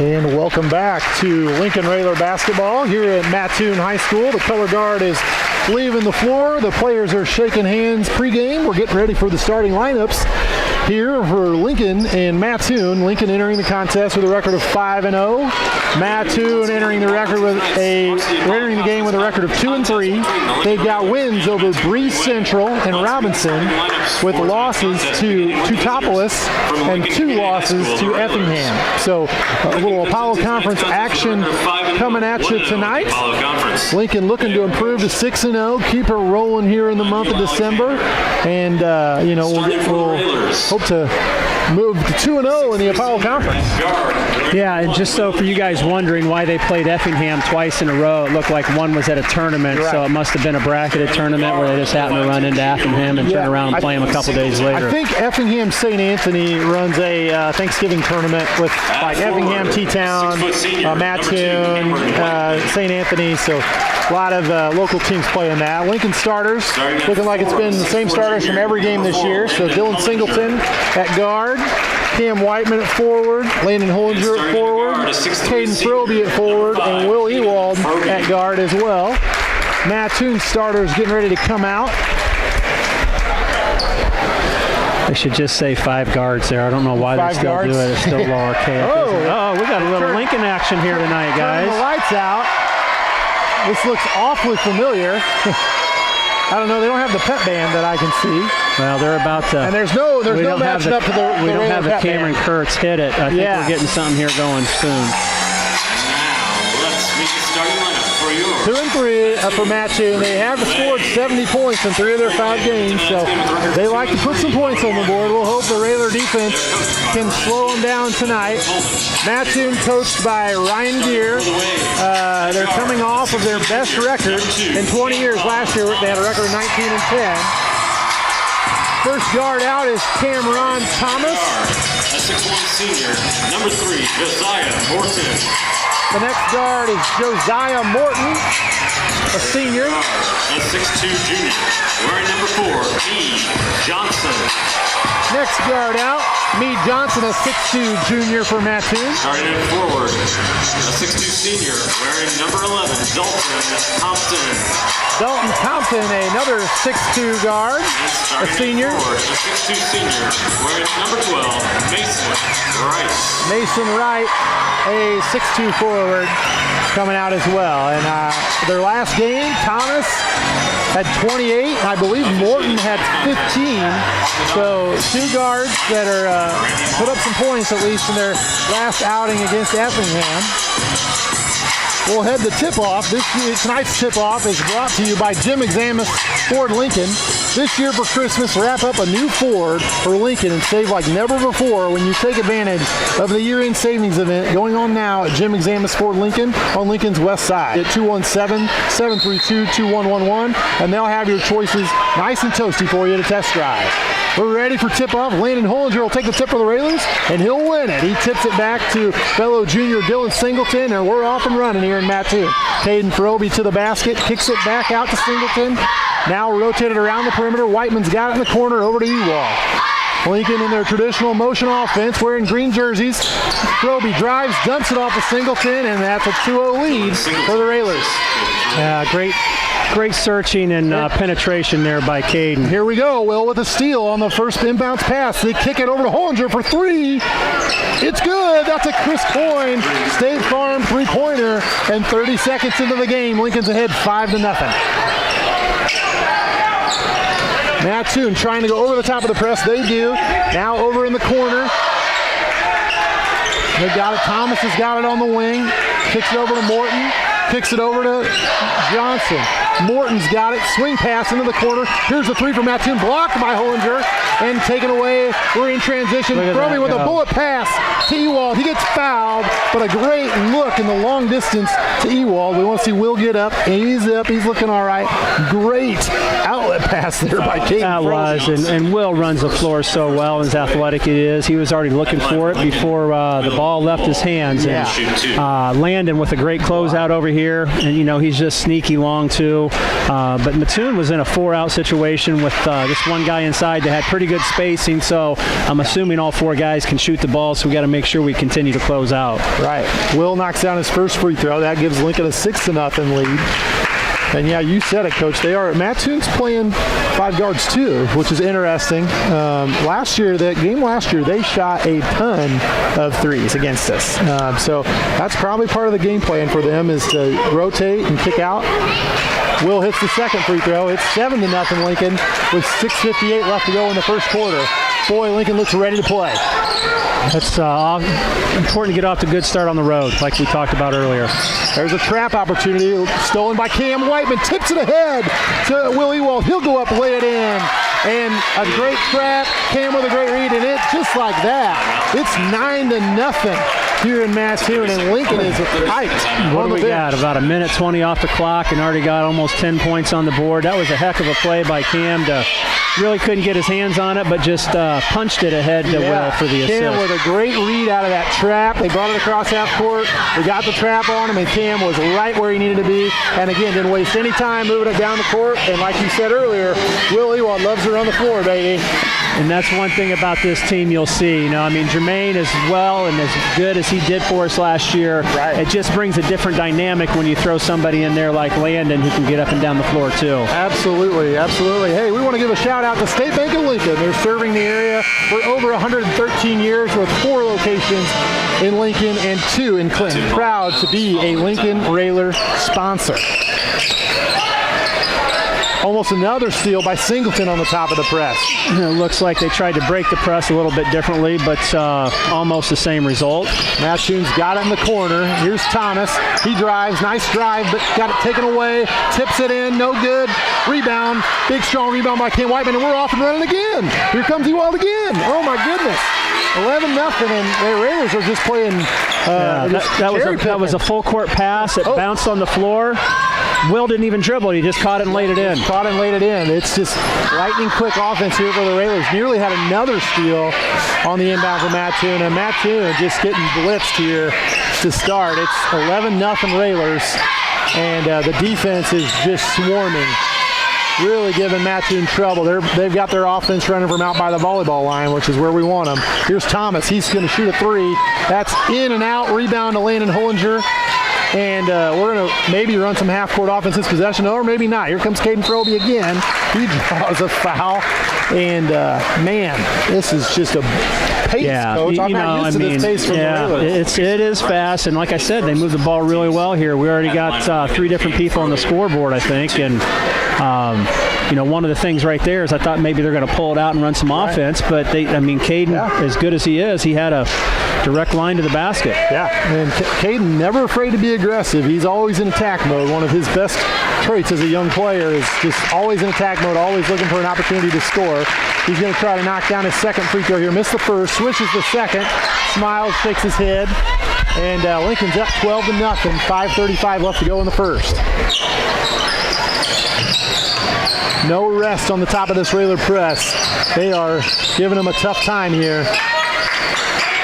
And welcome back to Lincoln Railer basketball here at Mattoon High School. The color guard is leaving the floor. The players are shaking hands pregame. We're getting ready for the starting lineups here for Lincoln and Mattoon. Lincoln entering the contest with a record of 5-0. Mattoon entering the game with a record of 2-3. They've got wins over Breeze Central and Robinson, with losses to Teutopolis and 2 losses to Effingham. So a little Apollo Conference action coming at you tonight. Lincoln looking to improve to 6-0, keep it rolling here in the month of December, and we'll hope to move to 2-0 in the Apollo Conference. Yeah, and just so for you guys wondering why they played Effingham twice in a row, it looked like one was at a tournament, right. So it must have been a bracketed tournament where they just happened to run into Effingham and turn around and play them a couple days later. I think Effingham St. Anthony runs a Thanksgiving tournament with like Effingham, T-Town, Mattoon, St. Anthony, so a lot of local teams playing that. Lincoln starters looking like it's been the same starters from every game this year. So Dylan Singleton at guard, Cam Whiteman at forward, Landon Hollinger at forward, Caden Throwby at forward, and Will Ewald at guard as well. Mattoon starters getting ready to come out. They should just say 5 guards there. I don't know why they still do it. It's still low archaic. Oh, we got a little Lincoln action here tonight, guys. Turn the lights out. This looks awfully familiar. I don't know. They don't have the pep band that I can see. Well, they're about to. And there's no matching up to the. We don't have the Cameron band. Kirk's hit it. I think we're getting something here going soon. Now let's meet the starting lineup for yours. 2 and 3 for Mattoon. They have scored 70 points in 3 of their 5 games, so they like to put some points on the board. We'll hope the Railer defense can slow them down tonight. Mattoon coached by Ryan Gear. They're coming off of their best record in 20 years. Last year they had a record of 19 and 10. First guard out is Cameron Thomas. A 6'1" senior, number 3, Josiah Morton. The next guard is Josiah Morton, a senior. A 6'2" junior, wearing number 4, E. Johnson. Next guard out, Meade Johnson, a 6'2" junior for Mattoon. Starting at forward, a 6'2" senior, wearing number 11, Dalton Compton. Dalton Compton, another 6'2" guard, a senior. Forward, a 6'2" senior, wearing number 12, Mason Wright. Mason Wright, a 6'2" forward, coming out as well. And their last game, Thomas had 28. I believe Morton had 15. So 2 guards that are put up some points at least in their last outing against Effingham. We'll head to tip-off. Tonight's tip-off is brought to you by Jim Examus Ford Lincoln. This year for Christmas, wrap up a new Ford for Lincoln and save like never before when you take advantage of the year-end savings event going on now at Jim Examus Ford Lincoln on Lincoln's west side at 217-732-2111, and they'll have your choices nice and toasty for you to test drive. We're ready for tip-off. Landon Hollinger will take the tip for the Railers, and he'll win it. He tips it back to fellow junior Dylan Singleton, and we're off and running here in Mattoon. Caden Throwby to the basket, kicks it back out to Singleton. Now rotated around the perimeter. Whiteman's got it in the corner, over to Ewald. Lincoln in their traditional motion offense, wearing green jerseys. Throwby drives, dumps it off to Singleton, and that's a 2-0 lead for the Railers. Great searching and penetration there by Caden. Here we go. Will with a steal on the first inbounds pass. They kick it over to Hollinger for 3. It's good. That's a Chris Coyne State Farm 3-pointer. And 30 seconds into the game, Lincoln's ahead 5-0. Mattoon trying to go over the top of the press. They do. Now over in the corner. They got it. Thomas has got it on the wing. Kicks it over to Morton. Kicks it over to Johnson. Morton's got it. Swing pass into the corner. Here's the 3 from Mattoon. Blocked by Hollinger and taken away. We're in transition. Throwing with a bullet pass to Ewald. He gets fouled, but a great look in the long distance to Ewald. We want to see Will get up. He's up. He's looking all right. Great outlet pass there by Caden. That was, and Will runs the floor so well, as athletic he is. He was already looking for it before the ball left his hands. Yeah. And Landon with a great closeout over here, and he's just sneaky long too. But Mattoon was in a 4-out situation with this one guy inside that had pretty good spacing, so I'm assuming all 4 guys can shoot the ball, so we got to make sure we continue to close out. Right. Will knocks down his first free throw. That gives Lincoln a 6-0 lead. And yeah, you said it, Coach. Mattoon's playing 5 guards too, which is interesting. Last year, they shot a ton of threes against us. So that's probably part of the game plan for them, is to rotate and kick out. Will hits the second free throw. It's 7-0 Lincoln with 6:58 left to go in the first quarter. Boy, Lincoln looks ready to play. It's important to get off to a good start on the road, like we talked about earlier. There's a trap opportunity stolen by Cam Whiteman. Tips it ahead to Will Ewald. He'll go up, lay it in. And a great trap. Cam with a great read, and it just like that. It's 9-0 here in Mattoon, and Lincoln is hyped. What do we got? About 1:20 off the clock, and already got almost 10 points on the board. That was a heck of a play by Cam. Really couldn't get his hands on it, but just punched it ahead to Will for the assist. Cam with a great read out of that trap. They brought it across half court. We got the trap on him, and Cam was right where he needed to be. And again, didn't waste any time moving it down the court. And like you said earlier, Will Ewald loves to run the floor, baby. And that's one thing about this team you'll see. Jermaine, as well and as good as he did for us last year, it just brings a different dynamic when you throw somebody in there like Landon, who can get up and down the floor too. Absolutely, absolutely. Hey, we want to give a shout out to State Bank of Lincoln. They're serving the area for over 113 years with 4 locations in Lincoln and 2 in Clinton. Proud to be a Lincoln Railer sponsor. Almost another steal by Singleton on the top of the press. It looks like they tried to break the press a little bit differently, but almost the same result. Mattoon's got it in the corner. Here's Thomas. He drives. Nice drive, but got it taken away. Tips it in. No good. Rebound. Big, strong rebound by Ken Whiteman, and we're off and running again. Here comes Ewald again. Oh, my goodness. 11-0, and the Raiders are just playing. That was a full court pass. It bounced on the floor. Will didn't even dribble. He just caught it and laid it in. It's just lightning quick offense here for the Railers. Nearly had another steal on the inbound for Mattoon, and Mattoon just getting blitzed here to start. It's 11-0 Railers, and the defense is just swarming. Really giving Mattoon trouble. They've got their offense running from out by the volleyball line, which is where we want them. Here's Thomas. He's going to shoot a 3. That's in and out. Rebound to Landon Hollinger. And we're going to maybe run some half-court offense this possession, or maybe not. Here comes Caden Froby again. He draws a foul. And, man, this is just a pace, Coach. I'm not used to this pace from the Railers. It is fast. And like I said, they move the ball really well here. We already got 3 different people on the scoreboard, I think. And, one of the things right there is I thought maybe they're going to pull it out and run some offense. But, Caden, as good as he is, he had a direct line to the basket. Yeah, and Caden never afraid to be aggressive. He's always in attack mode. One of his best traits as a young player is just always in attack mode, always looking for an opportunity to score. He's going to try to knock down his second free throw here. Missed the first, swishes the second, smiles, shakes his head, and Lincoln's up 12-0. 5:35 left to go in the first. No rest on the top of this Railer press. They are giving him a tough time here.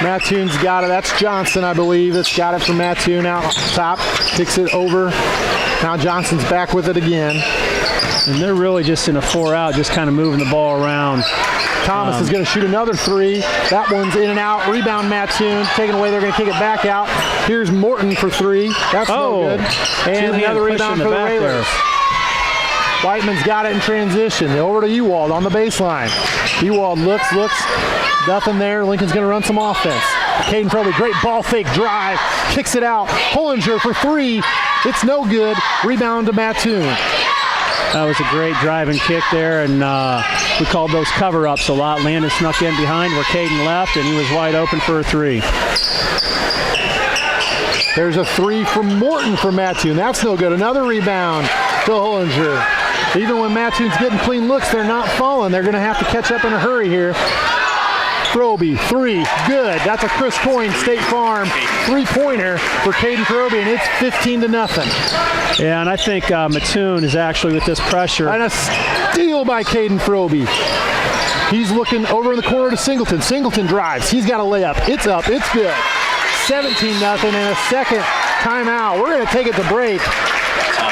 Mattoon's got it. That's Johnson, I believe. It's got it from Mattoon out top. Kicks it over. Now Johnson's back with it again. And they're really just in a 4-out, just kind of moving the ball around. Thomas is going to shoot another 3. That one's in and out. Rebound Mattoon. Taken away. They're going to kick it back out. Here's Morton for 3. That's no good. And another rebound for the Railers. Whiteman's got it in transition. Over to Ewald on the baseline. Ewald looks. Nothing there. Lincoln's going to run some offense. Caden Froby, great ball fake drive. Kicks it out. Hollinger for 3. It's no good. Rebound to Mattoon. That was a great drive and kick there, and we called those cover-ups a lot. Landon snuck in behind where Caden left, and he was wide open for a 3. There's a 3 from Morton for Mattoon. That's no good. Another rebound to Hollinger. Even when Mattoon's getting clean looks, they're not falling. They're going to have to catch up in a hurry here. Froby, 3, good. That's a Chris Coyne State Farm 3-pointer for Caden Froby, and it's 15-0. Yeah, and I think Mattoon is actually with this pressure. And a steal by Caden Froby. He's looking over in the corner to Singleton. Singleton drives. He's got a layup. It's up. It's good. 17-0 and a second timeout. We're going to take it to break.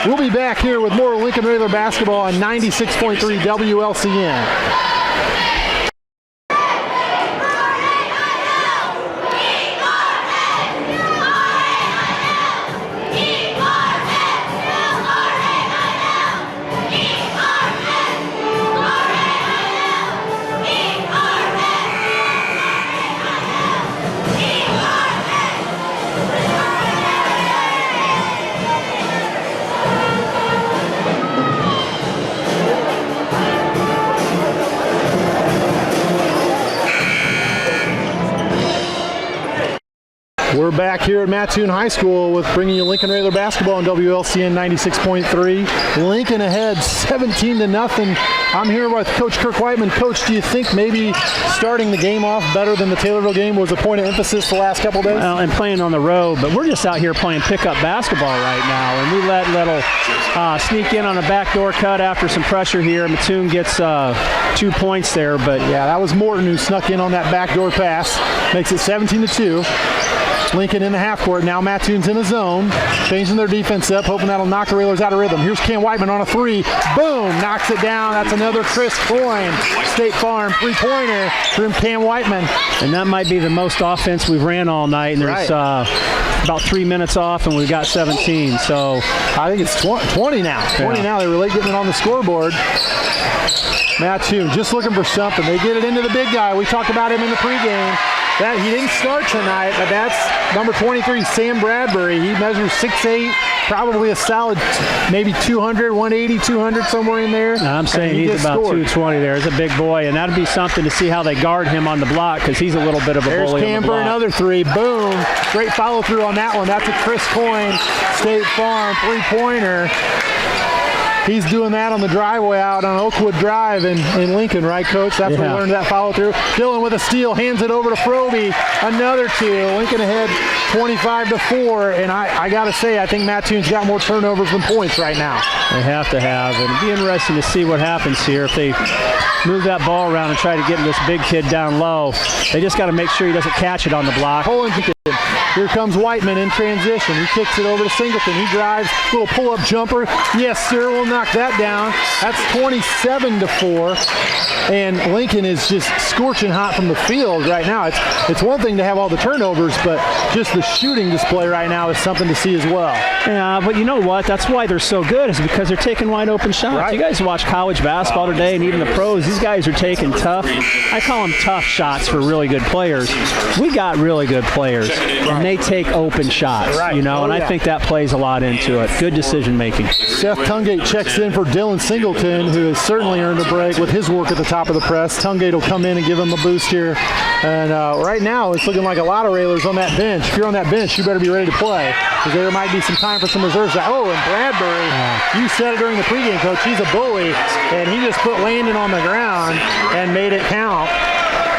We'll be back here with more Lincoln Railer basketball on 96.3 WLCN. We're back here at Mattoon High School with bringing you Lincoln Railer basketball on WLCN 96.3. Lincoln ahead 17-0. I'm here with Coach Kirk Whiteman. Coach, do you think maybe starting the game off better than the Taylorville game was a point of emphasis the last couple days? Well, and playing on the road, but we're just out here playing pickup basketball right now, and we let Little sneak in on a backdoor cut after some pressure here. Mattoon gets 2 points there, but yeah, that was Morton who snuck in on that backdoor pass. Makes it 17-2. Lincoln in the half court. Now Mattoon's in a zone, changing their defense up, hoping that'll knock the Railers out of rhythm. Here's Cam Whiteman on a three. Boom! Knocks it down. That's another Chris Coyne. State Farm three-pointer from Cam Whiteman. And that might be the most offense we've ran all night. And there's about 3 minutes off, and we've got 17. So I think it's 20 now. 20 now. They were late getting it on the scoreboard. Mattoon just looking for something. They get it into the big guy. We talked about him in the pregame. That he didn't start tonight, but that's number 23, Sam Bradbury. He measures 6'8", probably a solid maybe 200, 180, 200, somewhere in there. I'm saying he's about 220 there. He's a big boy, and that'd be something to see how they guard him on the block, because he's a little bit of a bully on the block. There's Cam for another three. Boom. Great follow through on that one. That's a Chris Coyne, State Farm three-pointer. He's doing that on the driveway out on Oakwood Drive in Lincoln, right, Coach? That's where we learned that follow-through. Dylan with a steal, hands it over to Froby. Another two. Lincoln ahead 25-4. And I got to say, I think Mattoon's got more turnovers than points right now. They have to have. And it'll be interesting to see what happens here. If they move that ball around and try to get this big kid down low, they just got to make sure he doesn't catch it on the block. Here comes Whiteman in transition. He kicks it over to Singleton. He drives, little pull-up jumper. Yes, sir, we'll knock that down. That's 27-4. And Lincoln is just scorching hot from the field right now. It's one thing to have all the turnovers, but just the shooting display right now is something to see as well. Yeah, but you know what? That's why they're so good, is because they're taking wide open shots. Right. You guys watch college basketball today, and even the pros, these guys are taking tough, I call them tough shots for really good players. We got really good players, and they take open shots, you know, and I think that plays a lot into it. Good decision making. Seth Tungate checks in for Dylan Singleton, who has certainly earned a break with his work at the top of the press. Tungate will come in and give him a boost here. And right now, it's looking like a lot of Railers on that bench. If you're on that bench, you better be ready to play, because there might be some time for some reserves. Oh, and Bradbury, you said it during the pregame, Coach, he's a bully, and he just put Landon on the ground and made it count.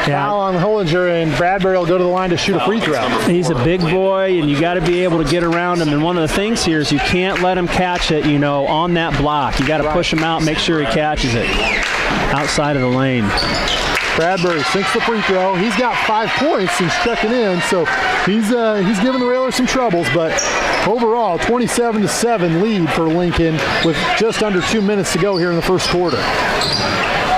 Foul on Hollinger, and Bradbury will go to the line to shoot a free throw. He's a big boy, and you got to be able to get around him. And one of the things here is you can't let him catch it, you know, on that block. You got to push him out, make sure he catches it outside of the lane. Bradbury sinks the free throw. He's got 5 points since checking in, so he's giving the Railers some troubles. But overall, 27-7 lead for Lincoln with just under 2 minutes to go here in the first quarter.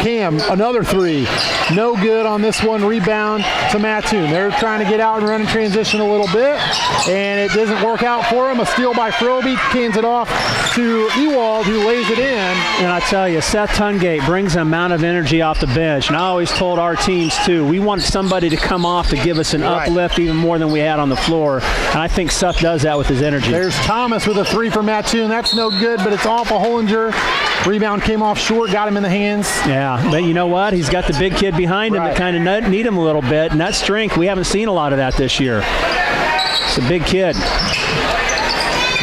Cam, another three. No good on this one. Rebound to Mattoon. They're trying to get out and run in transition a little bit, and it doesn't work out for him. A steal by Froby. Cans it off to Ewald, who lays it in. And I tell you, Seth Tungate brings an amount of energy off the bench. And I always told our teams, too, we want somebody to come off to give us an uplift even more than we had on the floor. And I think Seth does that with his energy. There's Thomas with a three for Mattoon. That's no good, but it's off of Hollinger. Rebound came off short, got him in the hands. Yeah, but you know what? He's got the big kid behind him that kind of need him a little bit, and that strength, we haven't seen a lot of that this year. It's a big kid.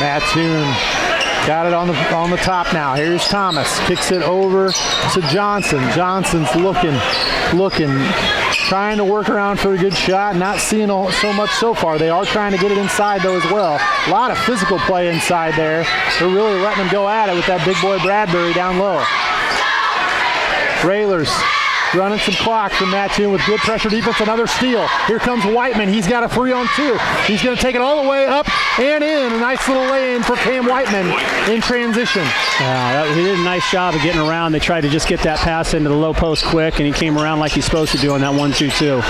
Mattoon got it on the top now. Here's Thomas. Kicks it over to Johnson. Johnson's looking, trying to work around for a good shot. Not seeing so much so far. They are trying to get it inside, though, as well. A lot of physical play inside there. They're really letting them go at it with that big boy Bradbury down low. Railers running some clock from Mattoon with good pressure defense. Another steal. Here comes Whiteman. He's got a 3-on-2. He's going to take it all the way up and in. A nice little lay-in for Cam Whiteman in transition. He did a nice job of getting around. They tried to just get that pass into the low post quick, and he came around like he's supposed to do on that 1-2-2.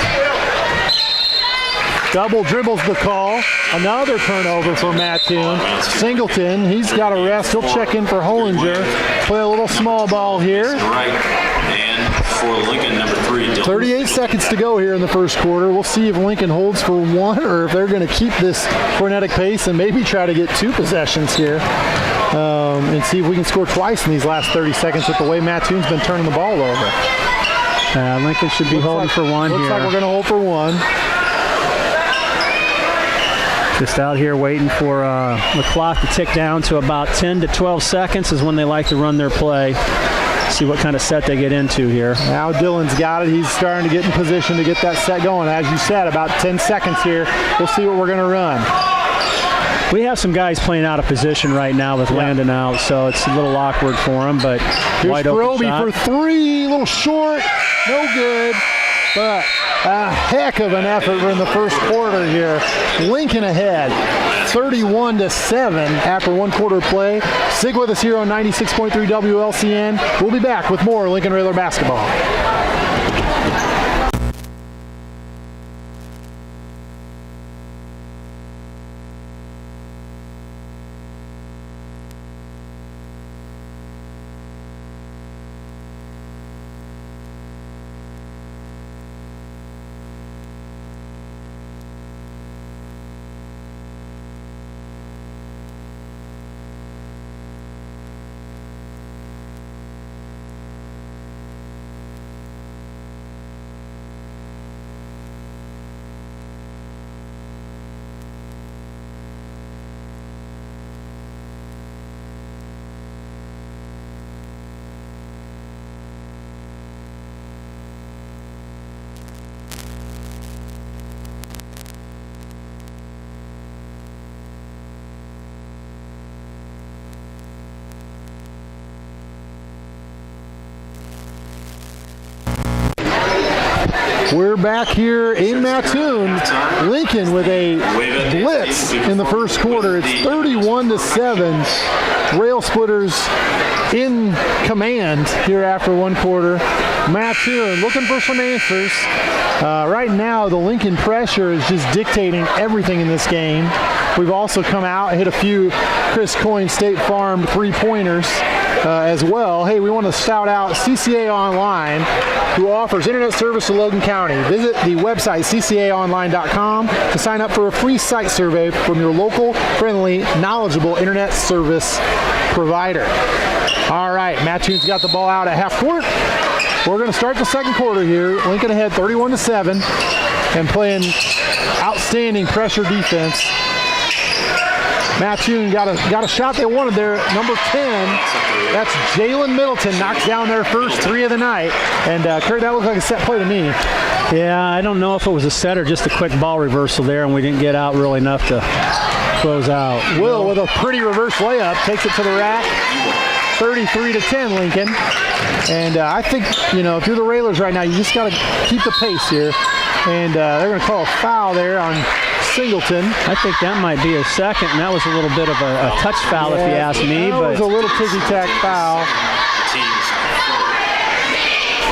Double dribbles the call. Another turnover for Mattoon. Singleton, he's got a rest. He'll check in for Hollinger. Play a little small ball here. And for Lincoln, number 3, 38 seconds to go here in the first quarter. We'll see if Lincoln holds for one or if they're going to keep this frenetic pace and maybe try to get 2 possessions here and see if we can score twice in these last 30 seconds with the way Mattoon's been turning the ball over. Lincoln should be holding for one here. Looks like we're going to hold for one. Just out here waiting for the clock to tick down to about 10 to 12 seconds is when they like to run their play. See what kind of set they get into here. Now Dylan's got it. He's starting to get in position to get that set going. As you said, about 10 seconds here. We'll see what we're going to run. We have some guys playing out of position right now with Landon out, so it's a little awkward for them, but here's wide open shot. for three, a little short, no good, but a heck of an effort in the first quarter here. Lincoln ahead, 31-7 after one quarter play. Stick with us here on 96.3 WLCN. We'll be back with more Lincoln Railer basketball. We're back here in Mattoon. Lincoln with a blitz in the first quarter. It's 31-7. Railsplitters in command here after one quarter. Mattoon looking for some answers. Right now, the Lincoln pressure is just dictating everything in this game. We've also come out and hit a few Chris Coyne State Farm three-pointers as well. Hey, we want to shout out CCA Online, who offers internet service to Logan County. Visit the website ccaonline.com to sign up for a free site survey from your local, friendly, knowledgeable internet service provider. All right, Mattoon's got the ball out at half court. We're going to start the second quarter here. Lincoln ahead 31-7 and playing outstanding pressure defense. Mattoon got a shot they wanted there. Number 10, that's Jalen Middleton, knocks down their first three of the night. And Kirk, that looks like a set play to me. Yeah, I don't know if it was a set or just a quick ball reversal there, and we didn't get out really enough to close out. Will with a pretty reverse layup, takes it to the rack. 33-10 Lincoln. And I think, you know, if you're the Railers right now, you just got to keep the pace here. And they're going to call a foul there on Singleton. I think that might be a second, and that was a little bit of a touch foul if you ask me. That was a little ticky-tack foul.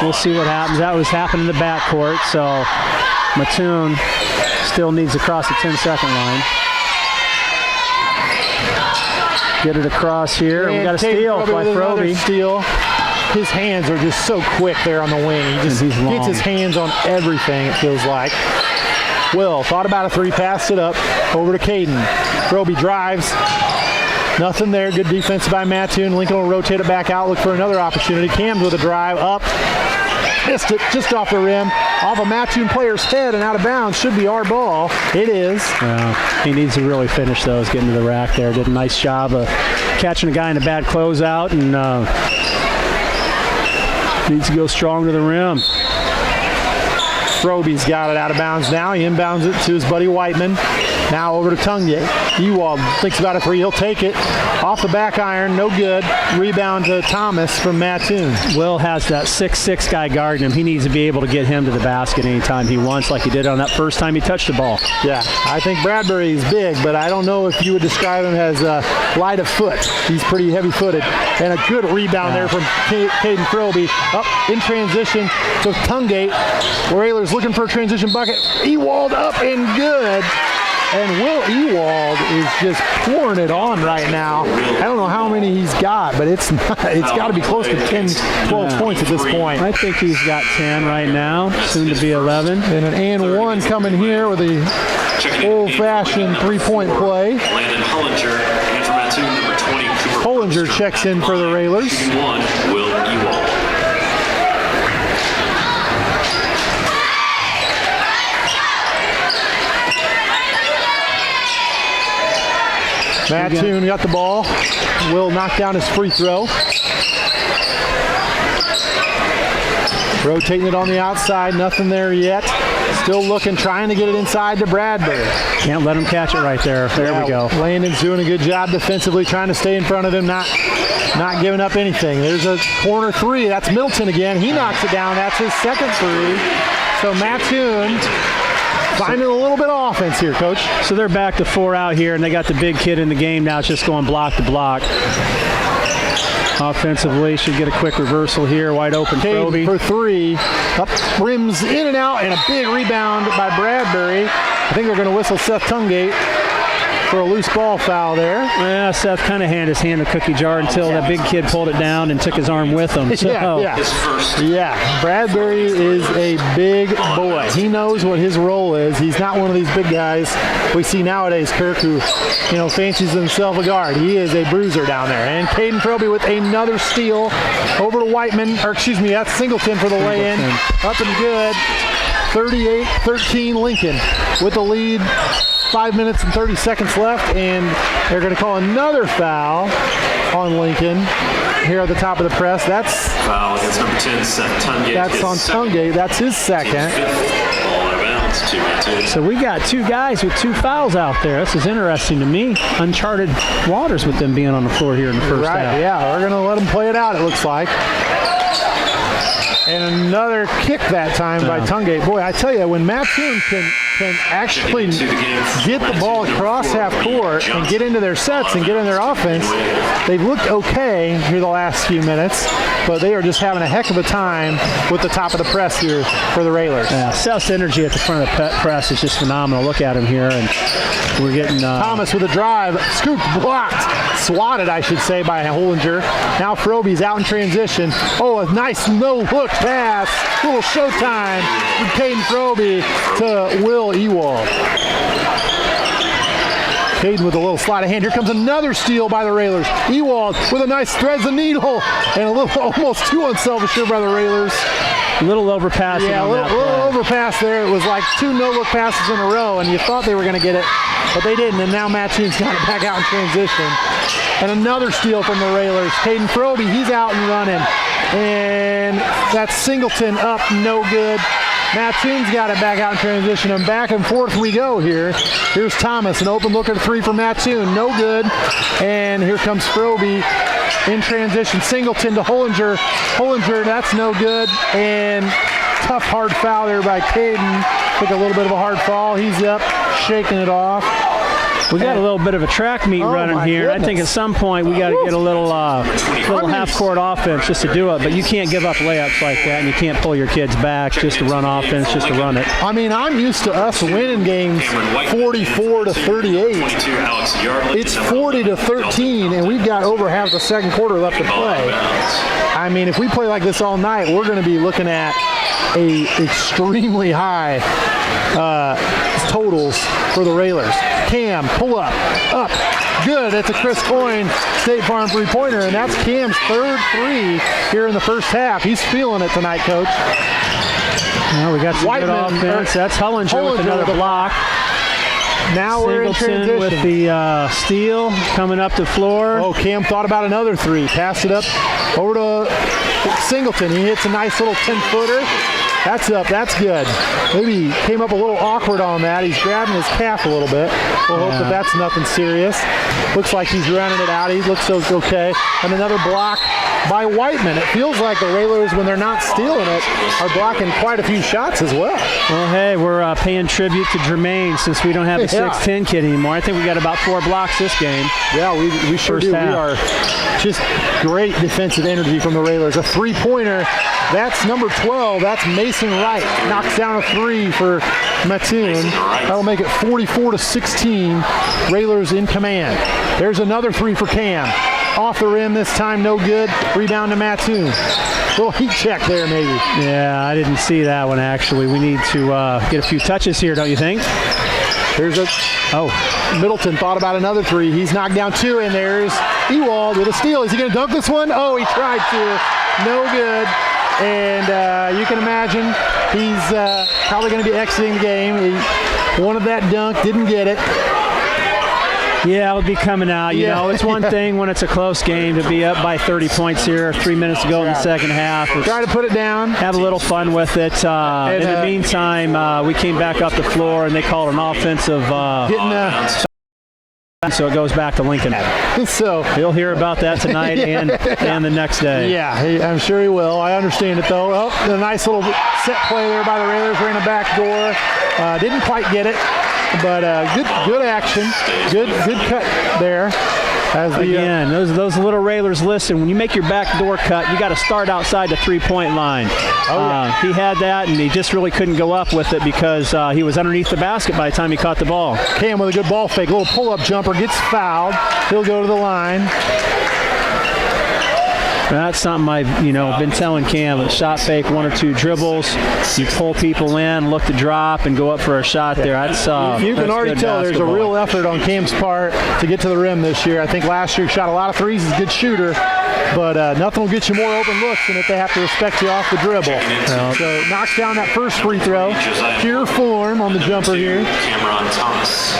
We'll see what happens. That was happening in the backcourt, so Mattoon still needs to cross the 10-second line. Get it across here. We got a steal by Froby. Steal. His hands are just so quick there on the wing. He just gets his hands on everything, it feels like. Will thought about a three, passed it up over to Caden. Froby drives. Nothing there. Good defense by Mattoon. Lincoln will rotate it back out, look for another opportunity. Cams with a drive up. Missed it just off the rim. Off a Mattoon player's head and out of bounds. Should be our ball. It is. He needs to really finish those, getting to the rack there. Did a nice job of catching a guy in a bad closeout, and needs to go strong to the rim. Froby's got it out of bounds now. He inbounds it to his buddy Whiteman. Now over to Tunge. Ewald thinks about a three. He'll take it. Off the back iron. No good. Rebound to Thomas from Mattoon. Will has that 6'6" guy guarding him. He needs to be able to get him to the basket anytime he wants, like he did on that first time he touched the ball. Yeah, I think Bradbury is big, but I don't know if you would describe him as light of foot. He's pretty heavy-footed. And a good rebound there from Caden Froby. Up in transition to Tungate. Railers looking for a transition bucket. Ewald up and good. And Will Ewald is just pouring it on right now. I don't know how many he's got, but it's got to be close to 10, 12 points at this point. I think he's got 10 right now, soon to be 11. And an and one coming here with a old-fashioned three-point play. Landon Hollinger, and for Mattoon, number 20. Hollinger checks in for the Railers. One, Will Ewald. Mattoon got the ball. Will knock down his free throw. Rotating it on the outside, nothing there yet. Still looking, trying to get it inside to Bradbury. Can't let him catch it right there. There we go. Landon's doing a good job defensively, trying to stay in front of him, not giving up anything. There's a corner three. That's Middleton again. He knocks it down. That's his second three. So Mattoon finding a little bit of offense here, Coach. So they're back to 4 out here, and they got the big kid in the game now. It's just going block to block. Offensively, should get a quick reversal here. Wide open Proby for three. Up, rims in and out, and a big rebound by Bradbury. I think they're going to whistle Seth Tungate for a loose ball foul there. Yeah, Seth kind of had his hand in the cookie jar until that big kid pulled it down and took his arm with him. So. Yeah, Bradbury is a big boy. He knows what his role is. He's not one of these big guys we see nowadays, Kirk, who fancies himself a guard. He is a bruiser down there. And Caden Proby with another steal over to Whiteman, or excuse me, that's Singleton for the lay-in. Up and good. 38-13 Lincoln with the lead. 5 minutes and 30 seconds left, and they're going to call another foul on Lincoln here at the top of the press. That's foul against number 10, Seth Tungate. That's on Tungate. That's his second. Ball out of bounds to Mattoon. So we got two guys with 2 fouls out there. This is interesting to me. Uncharted waters with them being on the floor here in the first half. Yeah, we're going to let them play it out, it looks like. And another kick that time by Tungate. Boy, I tell you, when Mattoon can actually get the ball across half court and get into their sets and get in their offense, they've looked okay here the last few minutes, but they are just having a heck of a time with the top of the press here for the Railers. Yeah, Seth's energy at the front of the press is just phenomenal. Look at him here, and we're getting Thomas with a drive, scooped, blocked, swatted, I should say, by Hollinger. Now Froby's out in transition. Oh, a nice no-look pass. Little showtime from Caden Froby to Will Ewald. Caden with a little sleight of hand. Here comes another steal by the Railers. Ewald with a nice threads the needle, and a little almost too unselfish here by the Railers. a little overpassing. Yeah, a little overpass there. It was like 2 no-look passes in a row, and you thought they were going to get it, but they didn't, and now Mattoon's got it back out in transition. And another steal from the Railers. Caden Froby, he's out and running. And that's Singleton up, no good. Mattoon's got it back out in transition, and back and forth we go here. Here's Thomas, an open look at 3 for Mattoon, no good. And here comes Froby in transition. Singleton to Hollinger. Hollinger, that's no good. And tough hard foul there by Caden. Took a little bit of a hard fall. He's up, shaking it off. We got a little bit of a track meet running here. Goodness. I think at some point we got to get a little half-court offense just to do it. But you can't give up layups like that, and you can't pull your kids back just to run offense, just to run it. I mean, I'm used to us winning games 44 to 38. It's 40 to 13, and we've got over half the second quarter left to play. I mean, if we play like this all night, we're going to be looking at a extremely high totals for the Railers. Cam, pull up, good. That's a Chris Coyne State Farm three-pointer, and that's Cam's 3rd three here in the first half. He's feeling it tonight, Coach. Well, we got some Whiteman, good offense. That's Hollinger with another block. Now we're in transition. with the steal coming up the floor. Oh, Cam thought about another 3. Passed it up over to Singleton. He hits a nice little 10-footer. That's up. That's good. Maybe came up a little awkward on that. He's grabbing his calf a little bit. We'll hope that that's nothing serious. Looks like he's running it out. He looks okay. And another block by Whiteman. It feels like the Railers, when they're not stealing it, are blocking quite a few shots as well. Well, hey, we're paying tribute to Jermaine since we don't have a 6'10" kid anymore. I think we got about 4 blocks this game. Yeah, we sure do. Half. We are just great defensive energy from the Railers. A 3-pointer. That's number 12. That's Mason Wright. Knocks down a 3 for Mattoon. That'll make it 44 to 16. Railers in command. There's another 3 for Cam. Off the rim this time, no good. Rebound to Mattoon. Little heat check there, maybe. Yeah, I didn't see that one, actually. We need to get a few touches here, don't you think? There's Middleton thought about another 3. He's knocked down 2, and there's Ewald with a steal. Is he going to dunk this one? Oh, he tried to. No good. And you can imagine he's probably going to be exiting the game. He wanted that dunk, didn't get it. Yeah, it'll be coming out. You know, it's one thing when it's a close game to be up by 30 points here, 3 minutes to go in the second half. Try to put it down. Have a little fun with it. In the meantime, we came back up the floor, and they called an offensive so it goes back to Lincoln. So he'll hear about that tonight and the next day. Yeah, I'm sure he will. I understand it, though. Oh, a nice little set play there by the Railers. Ran a back door. Didn't quite get it, but good action. Good cut there. Again, those little Railers, listen, when you make your back door cut, you got to start outside the three-point line. He had that, and he just really couldn't go up with it because he was underneath the basket by the time he caught the ball. Cam with a good ball fake, little pull-up jumper, gets fouled. He'll go to the line. That's something I've been telling Cam. A shot fake, 1 or 2 dribbles. You pull people in, look to drop, and go up for a shot there. You can already tell there's a real effort on Cam's part to get to the rim this year. I think last year he shot a lot of threes. He's a good shooter, but nothing will get you more open looks than if they have to respect you off the dribble. So knocks down that first free throw. Pure form on the jumper here. Cameron Thomas.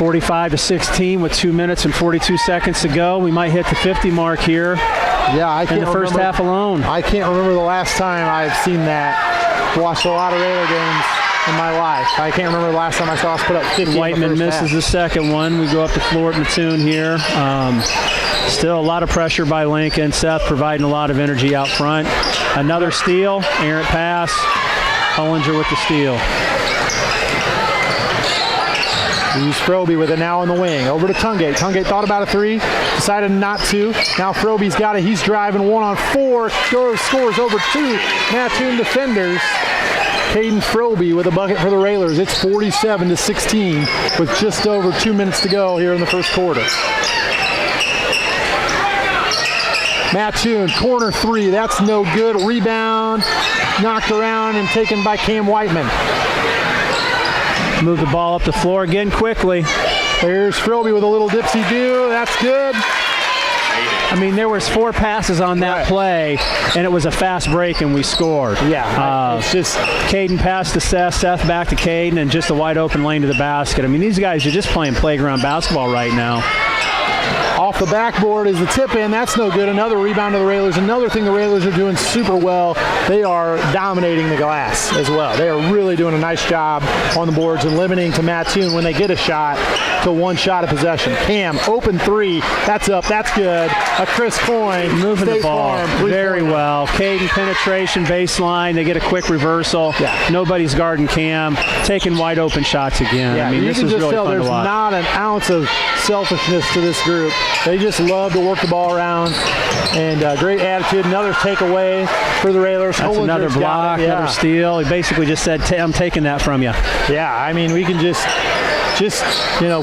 45-16 with 2 minutes and 42 seconds to go. We might hit the 50 mark here. Yeah, I can't in the first half alone. I can't remember the last time I've seen that. Watched a lot of Raider games in my life. I can't remember the last time I saw us put up 50. Whiteman misses the second one. We go up the floor at Mattoon here. Still a lot of pressure by Lincoln. Seth providing a lot of energy out front. Another steal, errant pass. Hollinger with the steal. He's Froby with it now on the wing. Over to Tungate. Tungate thought about a 3, decided not to. Now Froby's got it. He's driving 1-on-4. Scores over 2 Mattoon defenders. Caden Froby with a bucket for the Railers. It's 47-16 with just over 2 minutes to go here in the first quarter. Mattoon, corner 3. That's no good. Rebound, knocked around and taken by Cam Whiteman. Move the ball up the floor again quickly. There's Froby with a little dipsy-do. That's good. I mean, there was 4 passes on that play, and it was a fast break, and we scored. Yeah. It's just Caden passed to Seth, Seth back to Caden, and just a wide-open lane to the basket. I mean, these guys are just playing playground basketball right now. Off the backboard is the tip-in. That's no good. Another rebound to the Railers. Another thing the Railers are doing super well, they are dominating the glass as well. They are really doing a nice job on the boards and limiting to Mattoon when they get a shot to 1 shot of possession. Cam, open 3. That's up. That's good. A Chris Coyne. Moving the ball very well. Caden penetration baseline. They get a quick reversal. Yeah. Nobody's guarding Cam. Taking wide open shots again. Yeah, I mean, you this can is just really tell fun there's to watch. not an ounce of selfishness to this group. They just love to work the ball around, and great attitude. Another takeaway for the Railers. That's another block, another steal. He basically just said, I'm taking that from you. Yeah, I mean, we can just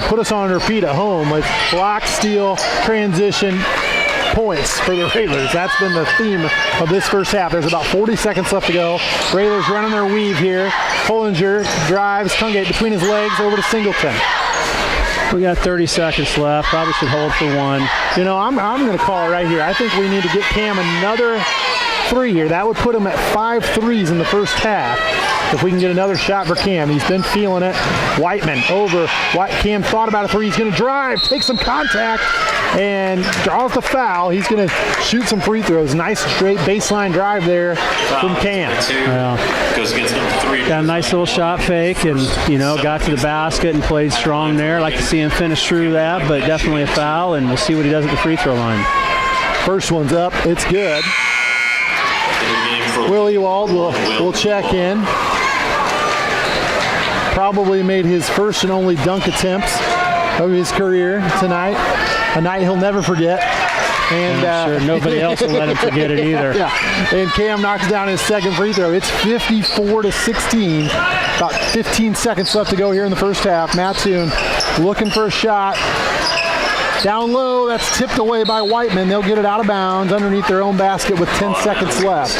put us on our feet at home with block, steal, transition, points for the Railers. That's been the theme of this first half. There's about 40 seconds left to go. Railers running their weave here. Hollinger drives Tungate between his legs over to Singleton. We got 30 seconds left. Probably should hold for 1. I'm going to call it right here. I think we need to get Cam another 3 here. That would put him at 5 threes in the first half. If we can get another shot for Cam. He's been feeling it. Whiteman over. Cam thought about a 3. He's going to drive, take some contact, and draws the foul. He's going to shoot some free throws. Nice straight baseline drive there from Cam. Goes against number 3. Got a nice little shot fake and, got to the basket and played strong there. Like to see him finish through that, but definitely a foul, and we'll see what he does at the free throw line. First one's up. It's good. Will Ewald will check in. Probably made his first and only dunk attempts of his career tonight. A night he'll never forget. And I'm sure nobody else will let him forget it either. Yeah. And Cam knocks down his second free throw. It's 54-16. About 15 seconds left to go here in the first half. Mattoon looking for a shot. Down low, that's tipped away by Whiteman. They'll get it out of bounds underneath their own basket with 10 seconds left.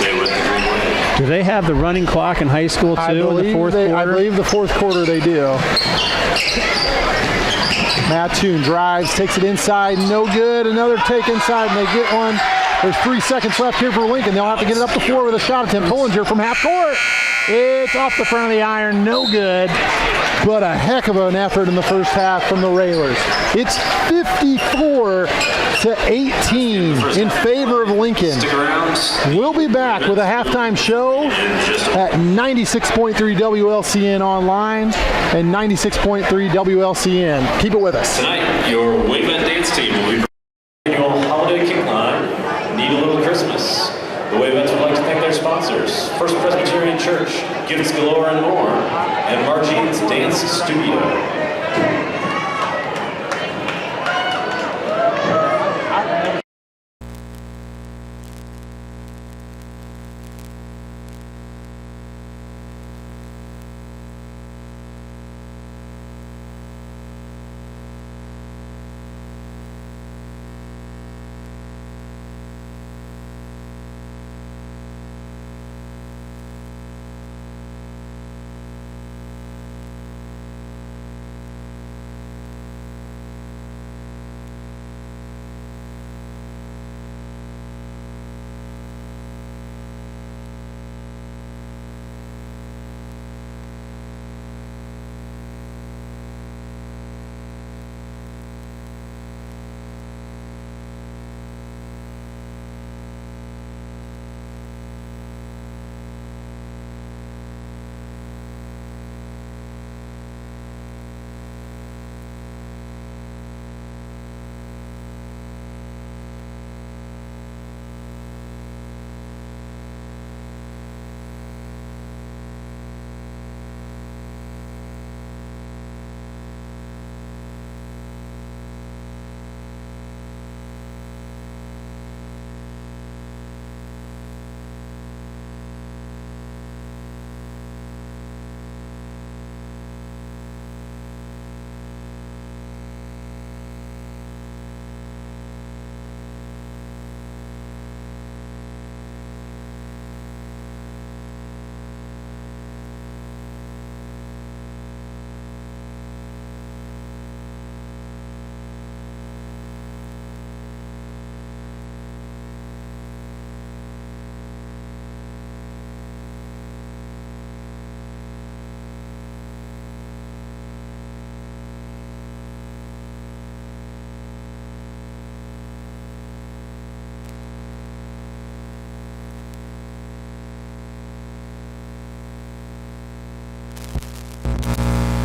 Do they have the running clock in high school too in the fourth quarter? I believe the fourth quarter they do. Mattoon drives, takes it inside, no good. Another take inside, and they get one There's 3 seconds left here for Lincoln. They'll have to get it up the floor with a shot attempt. Pullinger from half court. It's off the front of the iron, no good. But a heck of an effort in the first half from the Railers. It's 54-18 in favor of Lincoln. We'll be back with a halftime show at 96.3 WLCN online and 96.3 WLCN. Keep it with us. Tonight, your Whiteman dance team will be annual holiday kick line, Need a Little Christmas. The Whitmans would like to thank their sponsors, First Presbyterian Church, Gifts Galore and More, and Margine's Dance Studio.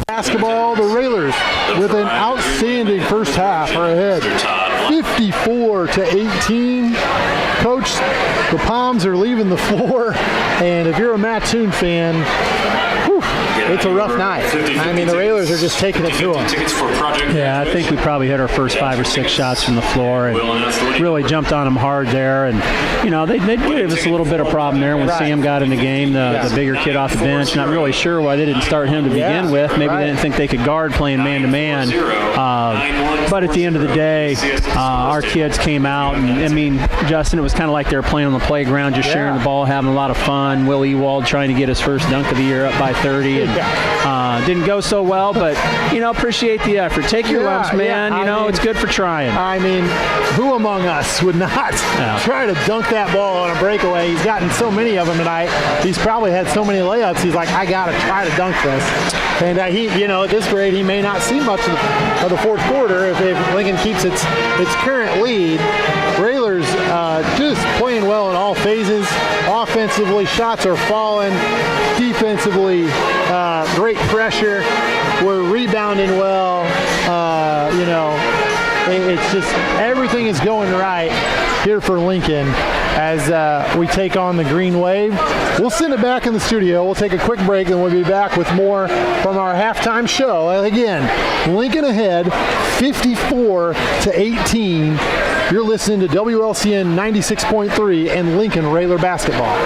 Basketball, the Railers with an outstanding first half are ahead 54-18. Coach, the Palms are leaving the floor, and if you're a Mattoon fan, it's a rough night. I mean, the Railers are just taking it to them. Yeah, I think we probably hit our first 5 or 6 shots from the floor and really jumped on them hard there. And, you know, they gave us a little bit of problem there when Sam got in the game, the bigger kid off the bench. Not really sure why they didn't start him to begin with. Maybe they didn't think they could guard playing man-to-man. But at the end of the day, our kids came out. And, I mean, Justin, it was kind of like they were playing on the playground, just sharing the ball, having a lot of fun. Will Ewald trying to get his first dunk of the year up by 30. And, didn't go so well, but, you know, appreciate the effort. Take your lumps, man. You know, it's good for trying. I mean, who among us would not try to dunk that ball on a breakaway? He's gotten so many of them tonight. He's probably had so many layups. He's like, I got to try to dunk this. And he, you know, at this grade, he may not see much of the fourth quarter if Lincoln keeps its current lead. Railers just playing well in all phases. Offensively, shots are falling. Defensively, great pressure. We're rebounding well. You know, it's just everything is going right here for Lincoln as we take on the Green Wave. We'll send it back in the studio. We'll take a quick break and we'll be back with more from our halftime show. Again, Lincoln ahead 54-18. You're listening to WLCN 96.3 and Lincoln Railer Basketball.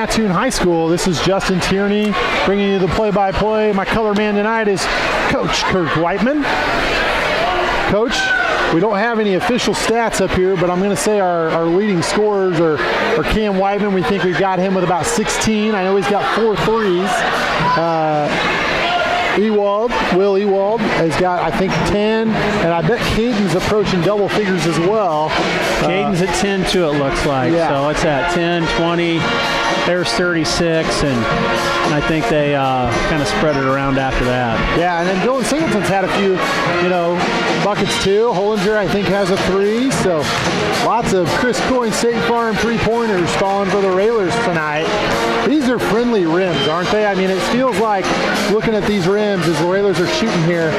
Mattoon High School. This is Justin Tierney bringing you the play-by-play. My color man tonight is Coach Kirk Whiteman. Coach, we don't have any official stats up here, but I'm going to say our leading scorers are Cam Whiteman. We think we've got him with about 16. I know he's got 4 threes. Will Ewald has got, I think, 10, and I bet Caden's approaching double figures as well. Caden's at 10 too, it looks like. Yeah. So it's at 10, 20. There's 36, and I think they kind of spread it around after that. Yeah, and then Dylan Singleton's had a few, buckets too. Hollinger, I think, has a 3. So lots of Chris Coyne State Farm 3-pointers falling for the Railers tonight. These are friendly rims, aren't they? I mean, it feels like looking at these rims as the Railers are shooting here,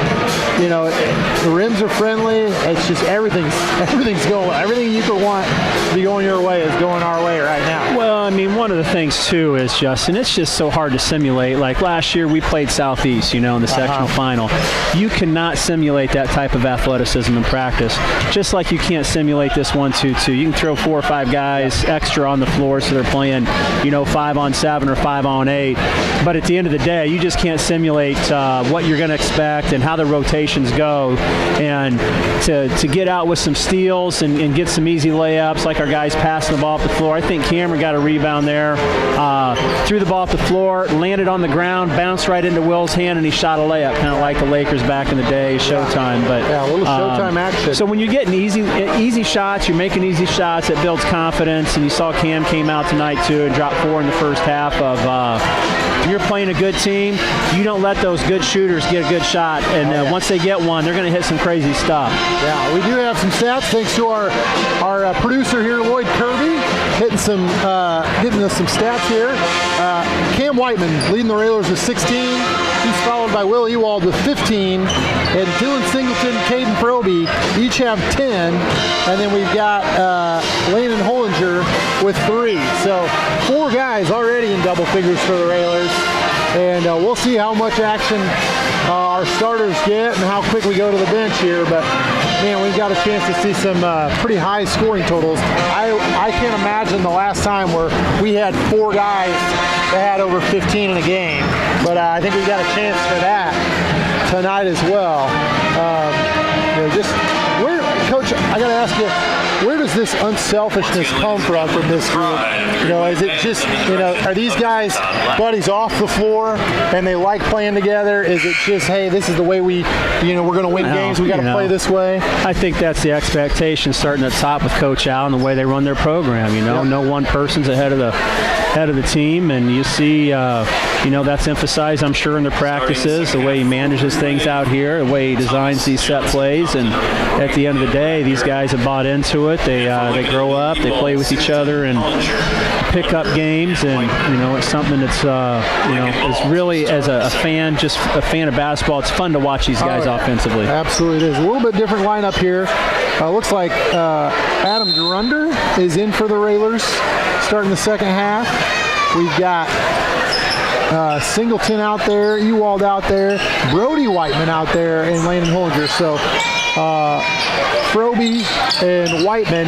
the rims are friendly. It's just everything's going. Everything you could want to be going your way is going our way right now. Well, I mean, one of the things too is, Justin, it's just so hard to simulate. Like last year we played Southeast, in the sectional final. You cannot simulate that type of athleticism in practice, just like you can't simulate this 1-2-2. You can throw 4 or 5 guys extra on the floor so they're playing 5-on-7 or 5-on-8, but at the end of the day you just can't simulate what you're going to expect and how the rotations go, and to get out with some steals and get some easy layups like our guys passing the ball off the floor. I think Cameron got a rebound there, threw the ball off the floor, landed on the ground, bounced right into Will's hand, and he shot a layup, kind of like the Lakers back in the day, Showtime. But yeah, a little Showtime action. So when you get easy shots, you're making easy shots, it builds confidence, and you saw Cam came out tonight too and dropped 4 in the first half of you're playing a good team, you don't let those good shooters get a good shot, and once they get one, they're going to hit some crazy stuff. Yeah, we do have some stats thanks to our producer here, Lloyd Kirby, hitting us some stats here. Cam Whiteman leading the Railers with 16. He's followed by Will Ewald with 15, and Dylan Singleton, Caden Proby each have 10, and then we've got Landon Hollinger with 3. So 4 guys already in double figures for the Railers, and we'll see how much action our starters get and how quick we go to the bench here. But man, we've got a chance to see some pretty high scoring totals. I can't imagine the last time where we had 4 guys that had over 15 in a game, but I think we've got a chance for that tonight as well. Coach, I got to ask you, where does this unselfishness come from this group? Is it just, are these guys buddies off the floor and they like playing together? Is it just, hey, this is the way we're going to win games, we got to play this way? I think that's the expectation starting at the top with Coach Al and the way they run their program. Yep. No one person's ahead of the team, and you see, that's emphasized, I'm sure, in their practices, the way he manages things out here, the way he designs these set plays, and at the end of the day, these guys have bought into it. They grow up, they play with each other, and pick up games, and it's something that's is really, as a fan, just a fan of basketball, it's fun to watch these guys offensively. Absolutely, it is. A little bit different lineup here. Looks like Adam Grunder is in for the Railers starting the second half. We've got Singleton out there, Ewald out there, Brody Whiteman out there, and Landon Hollinger. So Froby and Whiteman,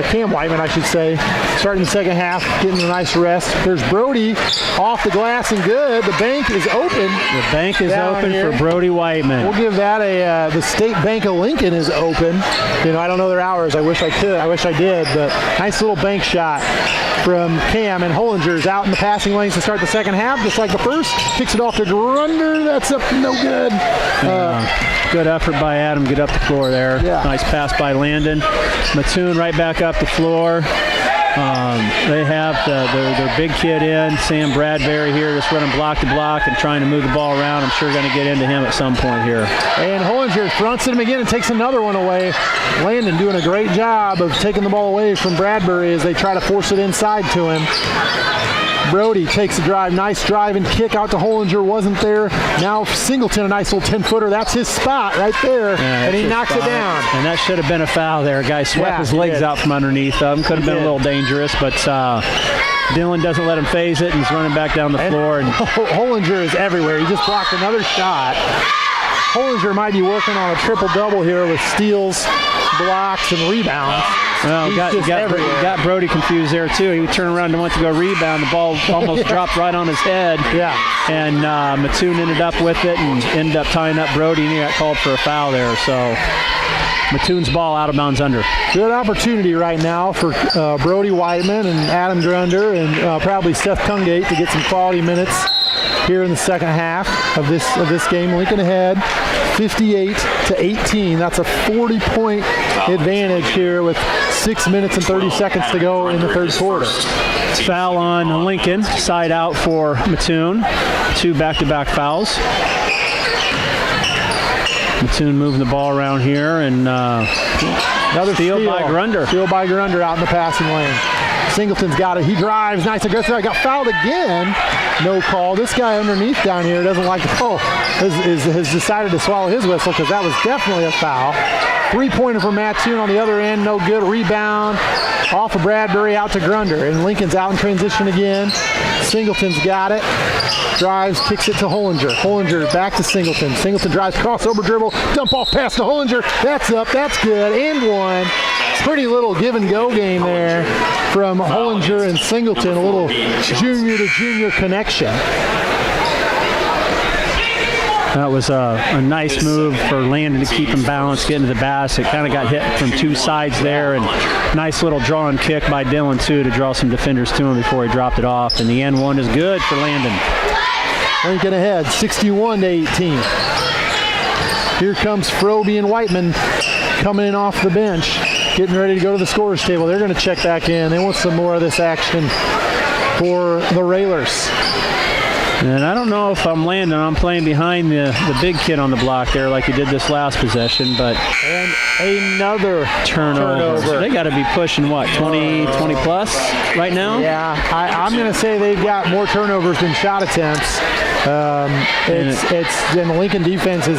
Cam Whiteman, I should say, starting the second half, getting a nice rest. There's Brody off the glass and good. The bank is open. The bank is open for Brody Whiteman. We'll give that the State Bank of Lincoln is open. I don't know their hours. I wish I could. I wish I did. But nice little bank shot from Cam, and Hollinger's out in the passing lanes to start the second half, just like the first. Kicks it off to Grunder. That's up no good. Good effort by Adam. Get up the floor there. Yeah. Nice pass by Landon. Mattoon right back up the floor. They have their big kid in, Sam Bradbury here, just running block to block and trying to move the ball around. I'm sure going to get into him at some point here. And Hollinger fronts him again and takes another one away. Landon doing a great job of taking the ball away from Bradbury as they try to force it inside to him. Brody takes a drive, nice drive and kick out to Hollinger, wasn't there. Now Singleton, a nice little 10-footer. That's his spot right there, and he knocks it down. And that should have been a foul there. Guy swept his legs out from underneath him. Could have been a little dangerous, but Dylan doesn't let him phase it, and he's running back down the floor. And Hollinger is everywhere. He just blocked another shot. Hollinger might be working on a triple-double here with steals, blocks, and rebounds. Well, got Brody confused there too. He turned around and went to go rebound. The ball almost dropped right on his head. Yeah. And Mattoon ended up with it and ended up tying up Brody, and he got called for a foul there. So Mattoon's ball out of bounds under. Good opportunity right now for Brody Whiteman and Adam Grunder and probably Seth Tungate to get some quality minutes here in the second half of this game. Lincoln ahead 58-18. That's a 40-point advantage here with 6 minutes and 30 seconds to go in the third quarter. Foul on Lincoln. Side out for Mattoon. 2 back-to-back fouls. Mattoon moving the ball around here, and another steal by Grunder. Steal by Grunder out in the passing lane. Singleton's got it. He drives. Nice aggressive. Got fouled again. No call. This guy underneath down here doesn't like the call. Has decided to swallow his whistle because that was definitely a foul. 3-pointer for Mattoon on the other end. No good. Rebound off of Bradbury out to Grunder. And Lincoln's out in transition again. Singleton's got it. Drives, kicks it to Hollinger. Hollinger back to Singleton. Singleton drives, crossover dribble, dump off pass to Hollinger. That's up, that's good, and one. Pretty little give and go game there from Hollinger and Singleton. A little junior to junior connection. That was a nice move for Landon to keep him balanced, get into the basket. Kind of got hit from 2 sides there, and nice little draw and kick by Dylan, too, to draw some defenders to him before he dropped it off. And the end one is good for Landon. Lincoln ahead, 61-18. Here comes Froby and Whiteman coming in off the bench, getting ready to go to the scorer's table. They're going to check back in. They want some more of this action for the Railers. And I don't know if I'm Landon. I'm playing behind the big kid on the block there like he did this last possession, but and another turnover. They got to be pushing, what, 20 plus right now? Yeah, I'm going to say they've got more turnovers than shot attempts. And the Lincoln defense is,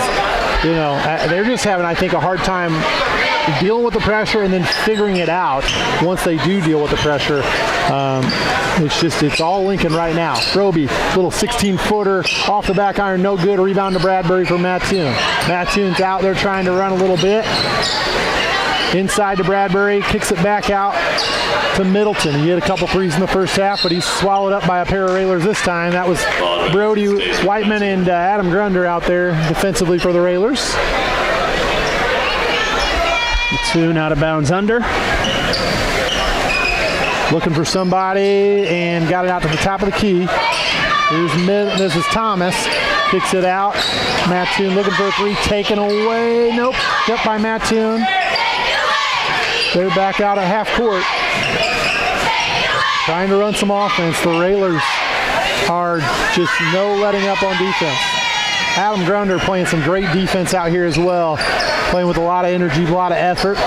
they're just having, I think, a hard time dealing with the pressure and then figuring it out once they do deal with the pressure. It's all Lincoln right now. Froby, little 16-footer off the back iron, no good. Rebound to Bradbury for Mattoon. Mattoon's out there trying to run a little bit. Inside to Bradbury, kicks it back out to Middleton. He hit a couple threes in the first half, but he's swallowed up by a pair of Railers this time. That was Brody Whiteman and Adam Grunder out there defensively for the Railers. Mattoon out of bounds under. Looking for somebody and got it out to the top of the key. This is Thomas. Kicks it out. Mattoon looking for a 3. Taken away. Nope. Kept by Mattoon. They're back out at half court. Trying to run some offense. The Railers are just no letting up on defense. Adam Grunder playing some great defense out here as well. Playing with a lot of energy, a lot of effort.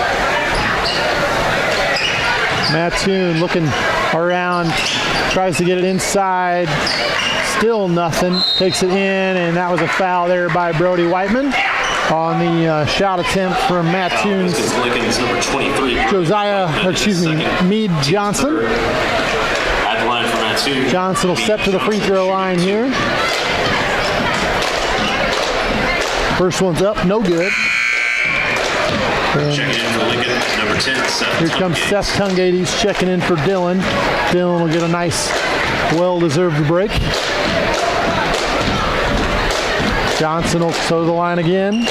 Mattoon looking around, tries to get it inside. Still nothing. Takes it in, and that was a foul there by Brody Whiteman on the shot attempt from Mattoon's Meade Johnson. At the line for Mattoon. Johnson will step to the free throw line here. First one's up, no good. Checking in for Lincoln, number 10, Seth Here comes Seth Tungate. He's checking in for Dylan. Dylan will get a nice, well-deserved break. Johnson will toe the line again.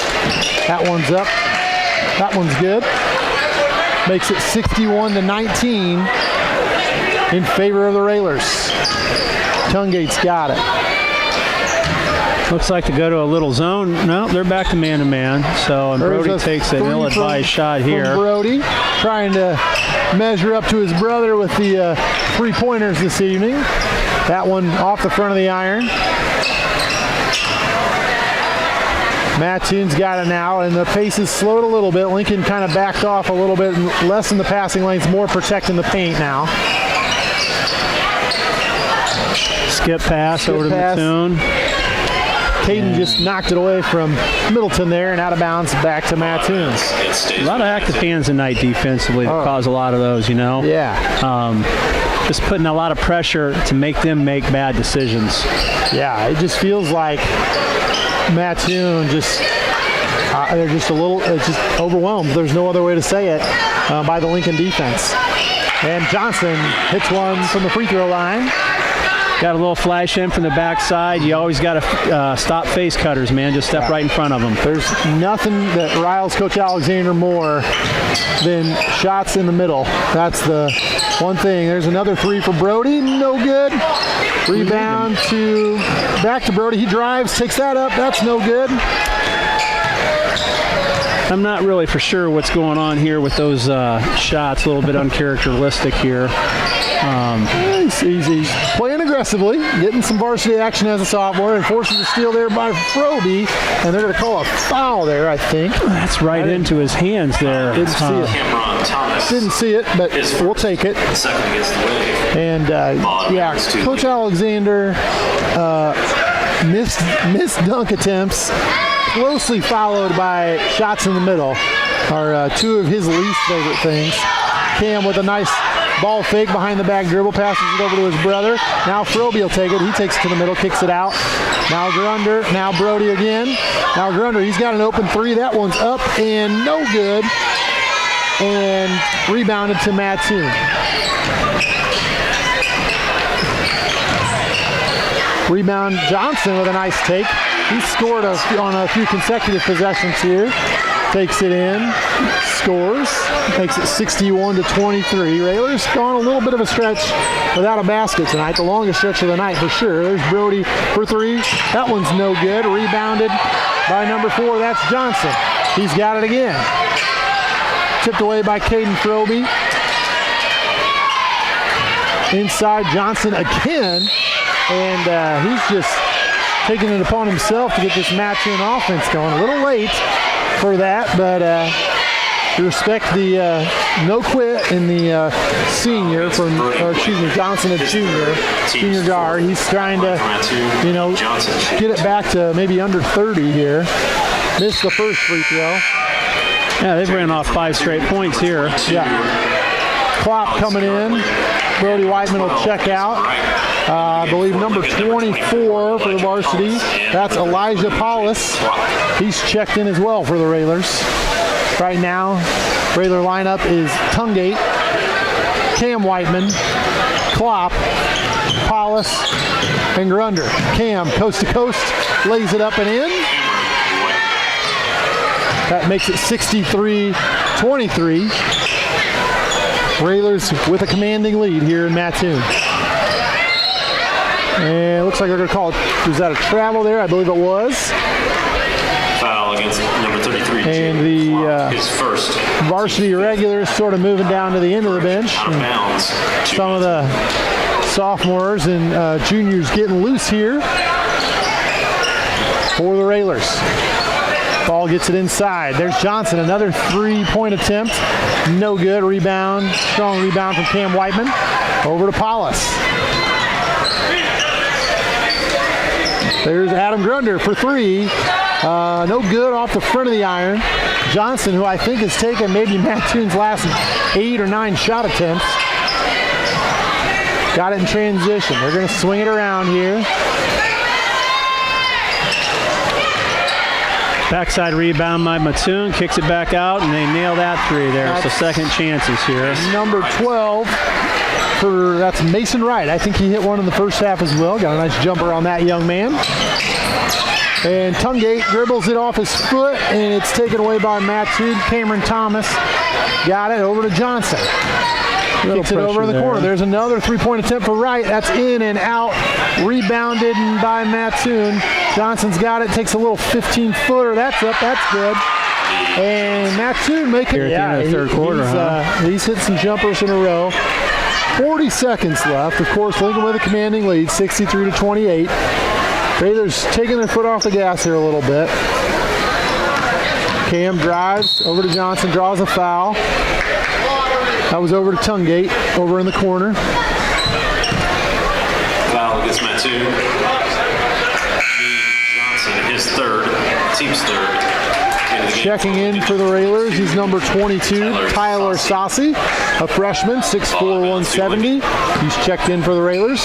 That one's up. That one's good. Makes it 61-19 in favor of the Railers. Tungate's got it. Looks like to go to a little zone. No, they're back to man-to-man. So, and Brody takes an ill-advised shot here. Brody trying to measure up to his brother with the 3-pointers this evening. That one off the front of the iron. Mattoon's got it now, and the pace has slowed a little bit. Lincoln kind of backed off a little bit, less in the passing lanes, more protecting the paint now. Skip pass over to Mattoon. Caden just knocked it away from Middleton there and out of bounds back to Mattoon. A lot of active hands tonight defensively that cause a lot of those, Yeah. Just putting a lot of pressure to make them make bad decisions. Yeah, it just feels like Mattoon just they're just a little just overwhelmed. There's no other way to say it by the Lincoln defense. And Johnson hits one from the free throw line. Got a little flash in from the backside. You always got to stop face cutters, man. Just step right in front of them. There's nothing that riles Coach Alexander more than shots in the middle. That's the one thing. There's another three for Brody. No good. Rebound back to Brody. He drives, takes that up. That's no good. I'm not really for sure what's going on here with those shots. A little bit uncharacteristic here. He's playing aggressively, getting some varsity action as a sophomore, and forces a steal there by Froby, and they're going to call a foul there, I think. That's right into his hands there. Didn't see it. Didn't see it, but we'll take it. And Coach Alexander missed dunk attempts, closely followed by shots in the middle, are two of his least favorite things. Cam with a nice ball fake behind the back dribble, passes it over to his brother. Now Froby will take it. He takes it to the middle, kicks it out. Now Grunder, now Brody again. Now Grunder, he's got an open three. That one's up and no good. And rebounded to Mattoon. Rebound Johnson with a nice take. He scored on a few consecutive possessions here. Takes it in, scores, makes it 61-23. Railers gone a little bit of a stretch without a basket tonight, the longest stretch of the night for sure. There's Brody for three. That one's no good. Rebounded by number 4. That's Johnson. He's got it again. Tipped away by Caden Froby. Inside Johnson again, and he's just taking it upon himself to get this Mattoon offense going. A little late for that, but respect the no quit in the senior Johnson, a junior guard. He's trying to, get it back to maybe under 30 here. Missed the first free throw. Yeah, they've ran off 5 straight points here. Yeah. Klopp coming in. Brody Whiteman will check out. I believe number 24 for the varsity. That's Elijah Paulus. He's checked in as well for the Railers. Right now, Railer lineup is Tungate, Cam Whiteman, Klopp, Paulus, and Grunder. Cam, coast to coast, lays it up and in. That makes it 63-23. Railers with a commanding lead here in Mattoon. And it looks like they're going to call it. Was that a travel there? I believe it was. Foul against number 33. And the his first varsity regulars sort of moving down to the end of the bench. Some of the sophomores and juniors getting loose here for the Railers. Ball gets it inside. There's Johnson, another 3-point attempt. No good. Rebound. Strong rebound from Cam Whiteman. Over to Paulus. There's Adam Grunder for 3. No good off the front of the iron. Johnson, who I think has taken maybe Mattoon's last 8 or 9 shot attempts. Got it in transition. They're going to swing it around here. Backside rebound by Mattoon, kicks it back out, and they nail that 3 there. So second chances here. Number 12 that's Mason Wright. I think he hit one in the first half as well. Got a nice jumper on that young man. And Tungate dribbles it off his foot, and it's taken away by Mattoon. Cameron Thomas got it over to Johnson. Kicks it over in the corner. There's another 3-point attempt for Wright. That's in and out. Rebounded by Mattoon. Johnson's got it. Takes a little 15-footer. That's up. That's good. And Mattoon making it. Yeah, the third quarter. He's hit some jumpers in a row. 40 seconds left. Of course, Lincoln with a commanding lead, 63-28. Raiders taking their foot off the gas here a little bit. Cam drives over to Johnson, draws a foul. That was over to Tungate, over in the corner. Foul against Mattoon. Johnson, his third, team's third. Checking in for the Railers, he's number 22, Tyler Saucy, a freshman, 6'4", 170. He's checked in for the Railers.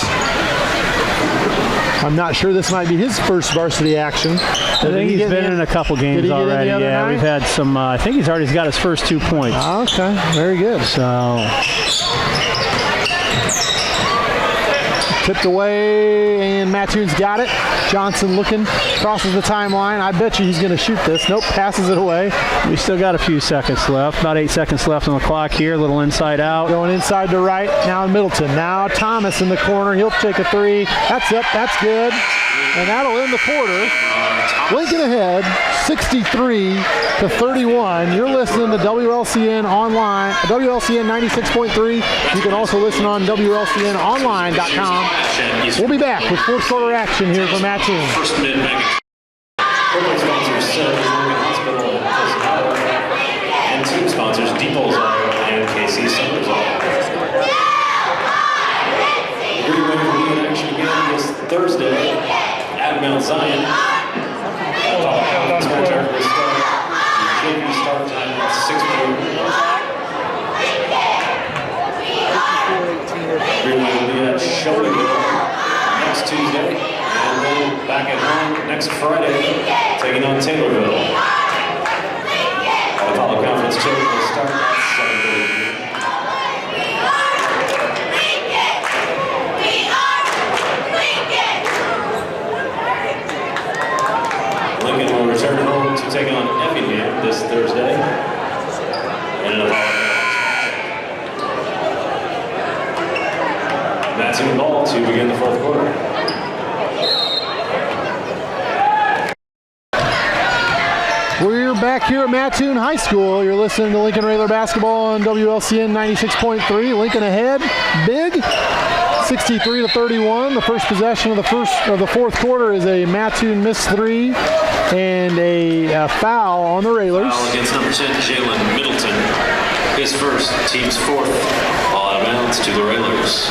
I'm not sure this might be his first varsity action. I think he's been in a couple games already. Yeah, we've had some. I think he's already got his first 2 points. Okay, very good. So tipped away, and Mattoon's got it. Johnson looking, crosses the timeline. I bet you he's going to shoot this. Nope, passes it away. We still got a few seconds left. About 8 seconds left on the clock here. A little inside out. Going inside to right. Now Middleton. Now Thomas in the corner. He'll take a three. That's up. That's good. And that'll end the quarter. Lincoln ahead, 63-31. You're listening to WLCN online, WLCN 96.3. You can also listen on WLCNonline.com. We'll be back with fourth quarter action here from Mattoon. First minute back. Corporate sponsors, Lincoln Hospital and Postgame, and team sponsors, Depot's and KC Summers. Green Wave will be in action again this Thursday at Mount Zion. Start time at 6 p.m. Green Wave will be at Showingville next Tuesday, and then back at home next Friday, taking on Taylorville. The Apollo Conference Chip will start at 7:30. Lincoln will return home to take on Effingham this Thursday. And an Apollo Mattoon ball to begin the fourth quarter. We're back here at Mattoon High School. You're listening to Lincoln Railer basketball on WLCN 96.3. Lincoln ahead, big, 63-31. The first possession of the fourth quarter is a Mattoon missed three and a foul on the Railers. Foul against number 10, Jalen Middleton. His first, team's fourth. Ball out of bounds to the Railers.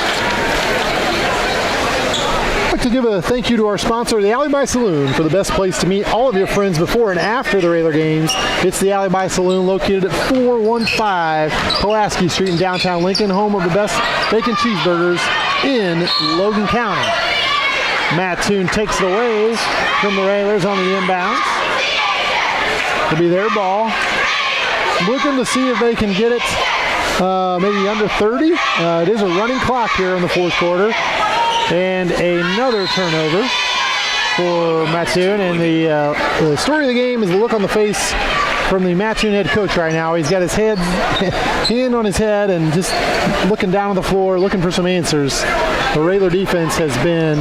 I'd like to give a thank you to our sponsor, the Alibi Saloon, for the best place to meet all of your friends before and after the Railer games. It's the Alibi Saloon, located at 415 Pulaski Street in downtown Lincoln, home of the best bacon cheeseburgers in Logan County. Mattoon takes it away from the Railers on the inbounds. It'll be their ball. Looking to see if they can get it maybe under 30. It is a running clock here in the fourth quarter. And another turnover for Mattoon. And the story of the game is the look on the face from the Mattoon head coach right now. He's got his hand on his head and just looking down on the floor, looking for some answers. The Railer defense has been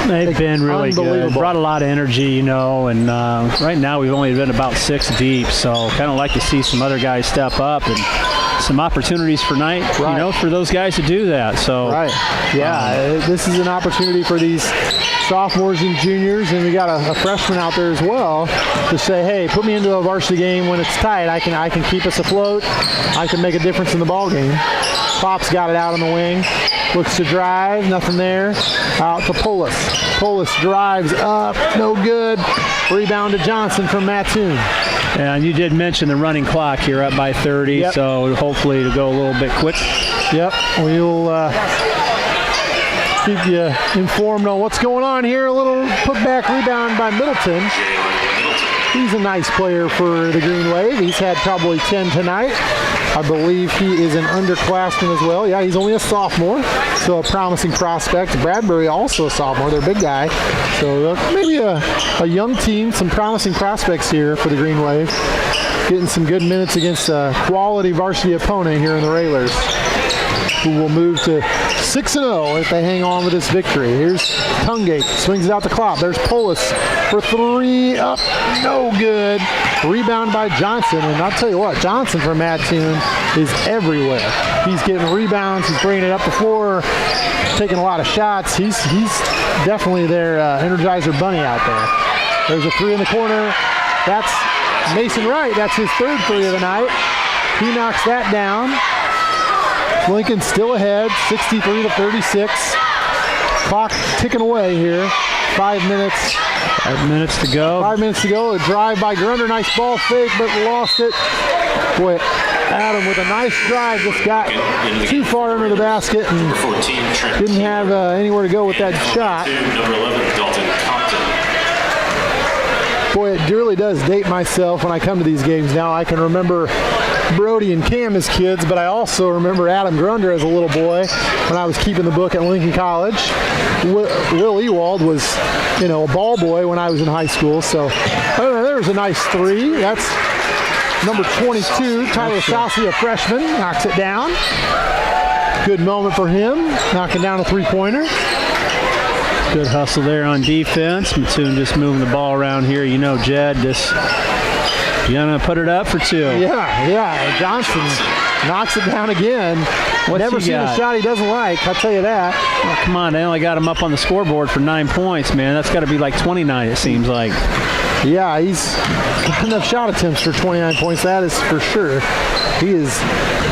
really good. Brought a lot of energy, you know, and right now we've only been about 6 deep, so kind of like to see some other guys step up and some opportunities for night, right, you know, for those guys to do that. So right, yeah, this is an opportunity for these sophomores and juniors, and we got a freshman out there as well to say, hey, put me into a varsity game when it's tight. I can keep us afloat. I can make a difference in the ball game. Pop's got it out on the wing. Looks to drive, nothing there. Out to Polis. Polis drives up, no good. Rebound to Johnson from Mattoon. And you did mention the running clock here, up by 30, yep, so hopefully it'll go a little bit quick. Yep, we'll keep you informed on what's going on here. A little putback rebound by Middleton. He's a nice player for the Green Wave. He's had probably 10 tonight. I believe he is an underclassman as well. Yeah, he's only a sophomore, so a promising prospect. Bradbury also a sophomore. They're a big guy. So maybe a young team, some promising prospects here for the Green Wave. Getting some good minutes against a quality varsity opponent here in the Railers, who will move to 6-0 if they hang on with this victory. Here's Tungate, swings it out the clock. There's Polis for three, up, no good. Rebound by Johnson, and I'll tell you what, Johnson from Mattoon is everywhere. He's getting rebounds, he's bringing it up the floor, taking a lot of shots. He's definitely their Energizer Bunny out there. There's a three in the corner. That's Mason Wright. That's his third three of the night. He knocks that down. Lincoln still ahead, 63-36. Clock ticking away here. 5 minutes. 5 minutes to go. 5 minutes to go. A drive by Grunder. Nice ball fake, but lost it. Boy, Adam with a nice drive just got too far under the basket and didn't have anywhere to go with that shot. Number 11, Dalton Compton. Boy, it really does date myself when I come to these games now. I can remember Brody and Cam as kids, but I also remember Adam Grunder as a little boy when I was keeping the book at Lincoln College. Will Ewald was, a ball boy when I was in high school. So there's a nice three. That's number 22, Tyler Saucy, a freshman, knocks it down. Good moment for him, knocking down a three-pointer. Good hustle there on defense. Mattoon just moving the ball around here. Jed just gonna put it up for two. Yeah. Johnson knocks it down again. Never seen a shot he doesn't like, I'll tell you that. Oh, come on, they only got him up on the scoreboard for 9 points, man. That's got to be like 29, it seems like. Yeah, he's got enough shot attempts for 29 points, that is for sure. He is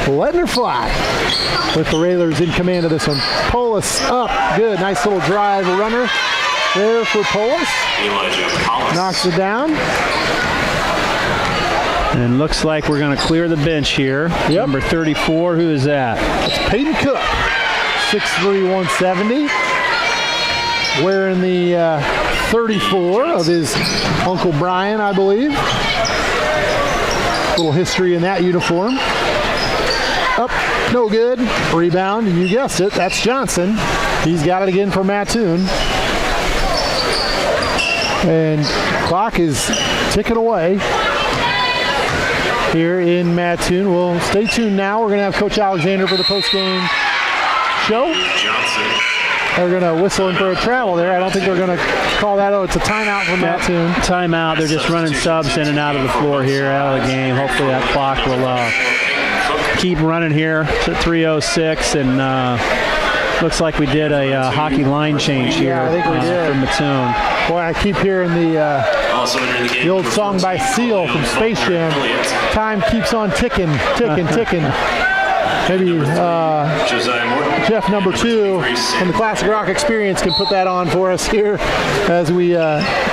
letting her fly with the Railers in command of this one. Polis up, good, nice little drive, a runner there for Polis. Knocks it down. And looks like we're going to clear the bench here. Yep. Number 34, who is that? It's Peyton Cook, 6'3", 170. Wearing the 34 of his Uncle Brian, I believe. A little history in that uniform. Up, no good. Rebound, you guessed it, that's Johnson. He's got it again for Mattoon. And clock is ticking away here in Mattoon. Well, stay tuned now. We're going to have Coach Alexander for the postgame show. They're going to whistle in for a travel there. I don't think they're going to call that. Oh, it's a timeout for Mattoon. Timeout. They're just running subs in and out of the floor here, out of the game. Hopefully that clock will keep running here to 3:06. And looks like we did a hockey line change here. Yeah, I think we did. For Mattoon. Boy, I keep hearing the old song by Seal from Space Jam. Time keeps on ticking. Maybe Jeff number 2 from the Classic Rock Experience can put that on for us here as we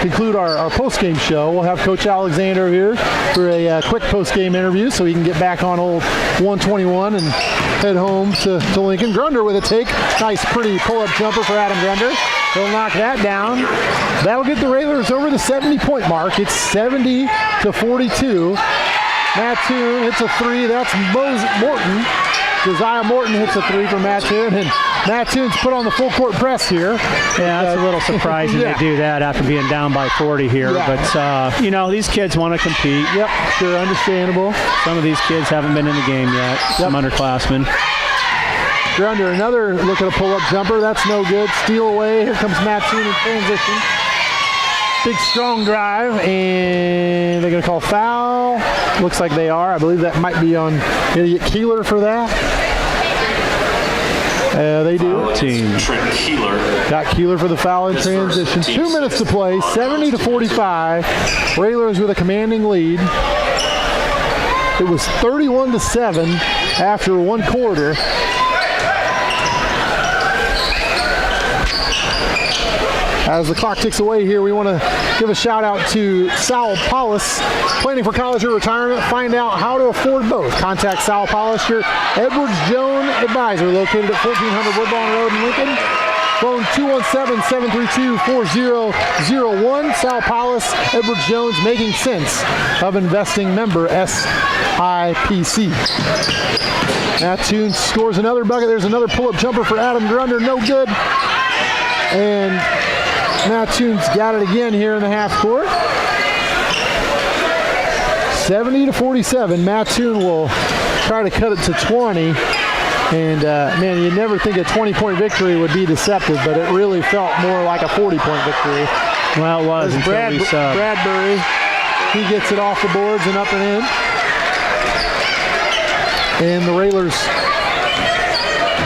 conclude our post-game show. We'll have Coach Alexander here for a quick post-game interview so he can get back on old 121 and head home to Lincoln. Grunder with a take. Nice, pretty pull-up jumper for Adam Grunder. He'll knock that down. That'll get the Railers over the 70-point mark. It's 70-42. Mattoon hits a three. That's Morton. Josiah Morton hits a three for Mattoon, and Mattoon's put on the full court press here. Yeah, that's a little surprising they do that after being down by 40 here. Yeah. But, these kids want to compete. Yep, sure, understandable. Some of these kids haven't been in the game yet, some underclassmen. Grunder, another look at a pull-up jumper. That's no good. Steal away. Here comes Mattoon in transition. Big, strong drive, and they're going to call foul. Looks like they are. I believe that might be on Idiot Keeler for that. They do. Trent Keeler. Got Keeler for the foul in transition. 2 minutes to play, 70-45. Railers with a commanding lead. It was 31-7 after one quarter. As the clock ticks away here, we want to give a shout out to Sal Paulus, planning for college or retirement. Find out how to afford both. Contact Sal Paulus, your Edwards Jones advisor, located at 1400 Woodlawn Road in Lincoln. Phone 217-732-4001. Sal Paulus, Edwards Jones, making sense of investing, member SIPC. Mattoon scores another bucket. There's another pull-up jumper for Adam Grunder. No good. And Mattoon's got it again here in the half court. 70-47. Mattoon will try to cut it to 20. And, man, you'd never think a 20-point victory would be deceptive, but it really felt more like a 40-point victory. Well, it was. Bradbury, he gets it off the boards and up and in. And the Railers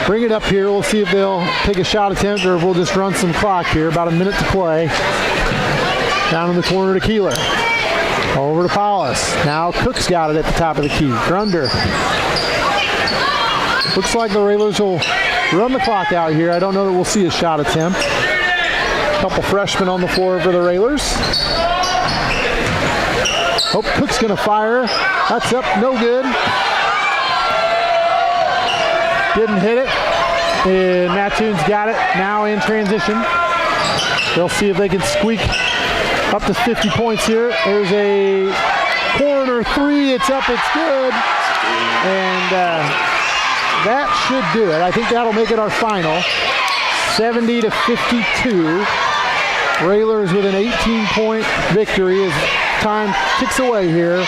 bring it up here. We'll see if they'll take a shot attempt or if we'll just run some clock here. About a minute to play. Down in the corner to Keeler. Over to Paulus. Now Cook's got it at the top of the key. Grunder. Looks like the Railers will run the clock out here. I don't know that we'll see a shot attempt. A couple freshmen on the floor for the Railers. Hope Cook's going to fire. That's up. No good. Didn't hit it, and Mattoon's got it now in transition. They'll see if they can squeak up to 50 points here. There's a corner three. It's up. It's good. And that should do it. I think that'll make it our final. 70-52. Railers with an 18-point victory as time ticks away here.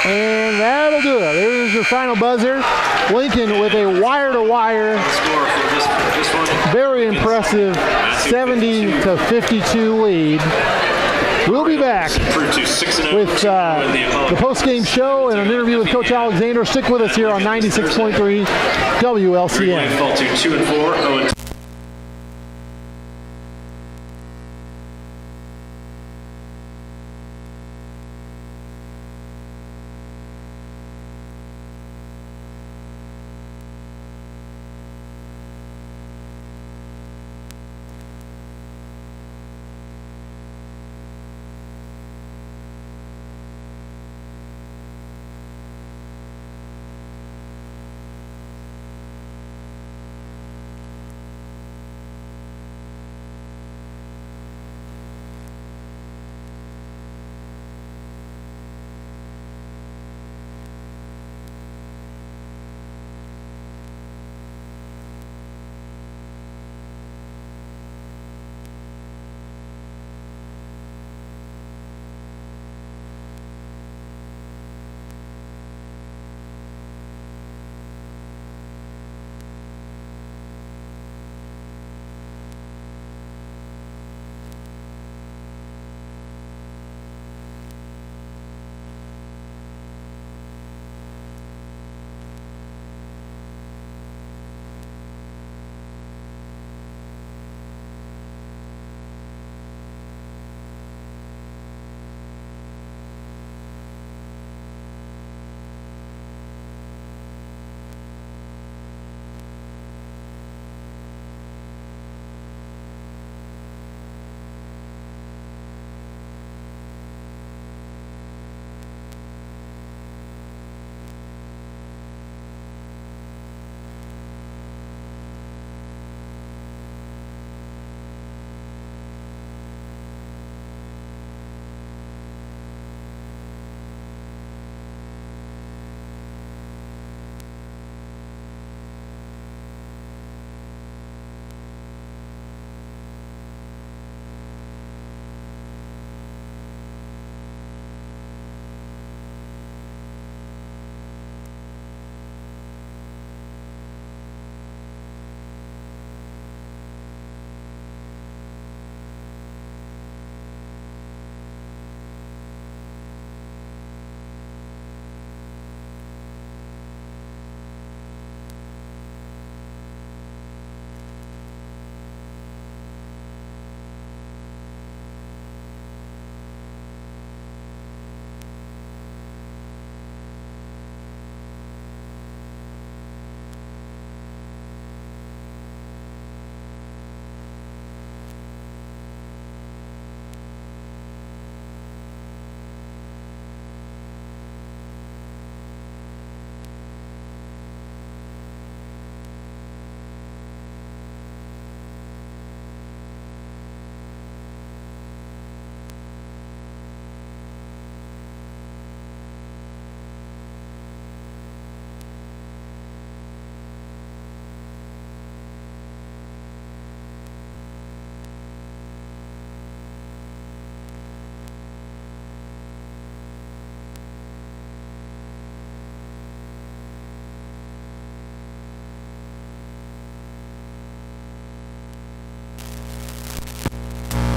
And that'll do it. There's your final buzzer. Lincoln with a wire-to-wire. Very impressive 70-52 lead. We'll be back with the post-game show and an interview with Coach Alexander. Stick with us here on 96.3 WLCN. Fall to 2-4.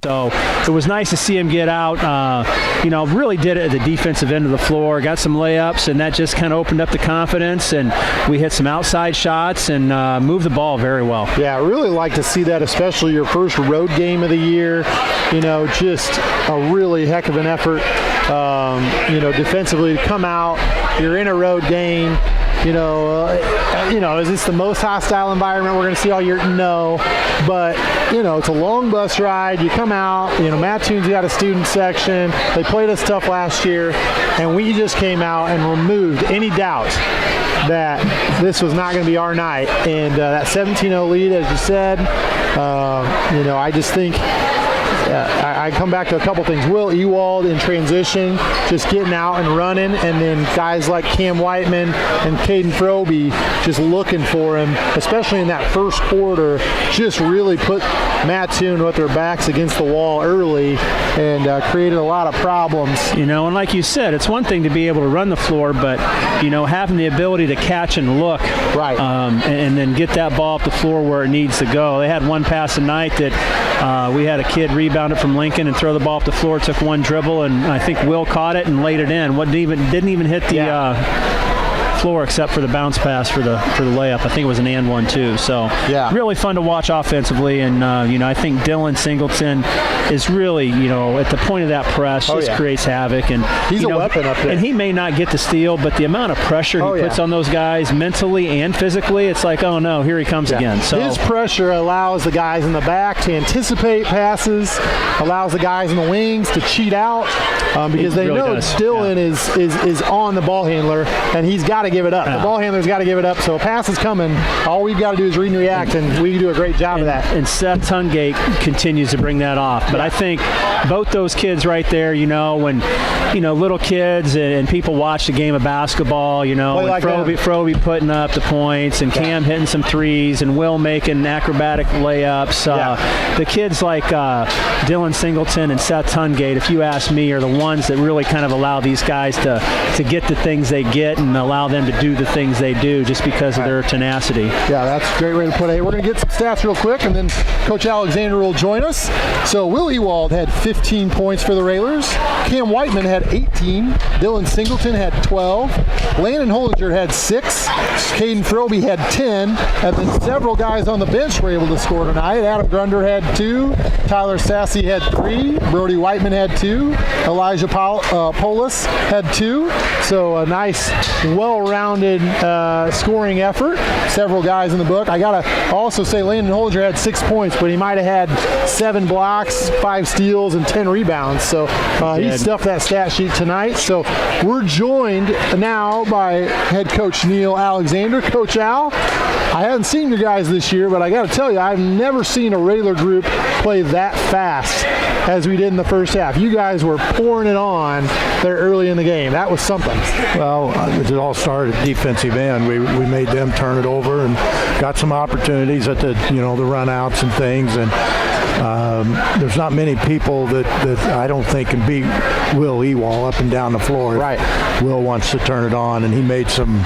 So it was nice to see him get out. Really did it at the defensive end of the floor, got some layups, and that just kind of opened up the confidence, and we hit some outside shots and moved the ball very well. Yeah, I really like to see that, especially your first road game of the year. Just a really heck of an effort, defensively to come out. You're in a road game. Is this the most hostile environment we're going to see all year? No, but it's a long bus ride. You come out. Mattoon's got a student section. They played us tough last year, and we just came out and removed any doubt that this was not going to be our night. And that 17-0 lead, as you said, I just think I come back to a couple things. Will Ewald in transition, just getting out and running, and then guys like Cam Whiteman and Caden Froby just looking for him, especially in that first quarter, just really put Mattoon with their backs against the wall early and created a lot of problems. And like you said, it's one thing to be able to run the floor, but, having the ability to catch and look, right, and then get that ball up the floor where it needs to go. They had one pass a night that we had a kid rebound it from Lincoln and throw the ball up the floor, took one dribble, and I think Will caught it and laid it in. Didn't even hit the floor except for the bounce pass for the layup. I think it was an and one too. So really fun to watch offensively, and I think Dylan Singleton is really at the point of that press just creates havoc, and he's a weapon up there. And he may not get the steal, but the amount of pressure he puts on those guys mentally and physically, it's like, oh no, here he comes again. So his pressure allows the guys in the back to anticipate passes, allows the guys in the wings to cheat out because they know Dylan is on the ball handler, and he's got to give it up. The ball handler's got to give it up. So a pass is coming. All we've got to do is read and react, and we do a great job of that. And Seth Tungate continues to bring that off. But I think both those kids right there, when little kids and people watch the game of basketball, when like Froby putting up the points, and Cam hitting some threes, and Will making acrobatic layups. The kids like Dylan Singleton and Seth Tungate, if you ask me, are the ones that really kind of allow these guys to get the things they get and allow them to do the things they do just because of their tenacity. Yeah, that's a great way to put it. We're going to get some stats real quick, and then Coach Alexander will join us. So Will Ewald had 15 points for the Railers. Cam Whiteman had 18. Dylan Singleton had 12. Landon Hollinger had 6. Caden Froby had 10. And then several guys on the bench were able to score tonight. Adam Grunder had 2. Tyler Sassy had 3. Brody Whiteman had 2. Elijah Polis had 2. So a nice, well-rounded scoring effort. Several guys in the book. I got to also say Landon Hollinger had 6 points, but he might have had 7 blocks, 5 steals, and 10 rebounds. So he stuffed that stat sheet tonight. So we're joined now by head coach Neil Alexander. Coach Al, I haven't seen you guys this year, but I got to tell you, I've never seen a Railer group play that fast as we did in the first half. You guys were pouring it on there early in the game. That was something. Well, it all started at defensive end. We made them turn it over and got some opportunities at the run outs and things, and there's not many people that I don't think can beat Will Ewald up and down the floor. Right. Will wants to turn it on, and he made some.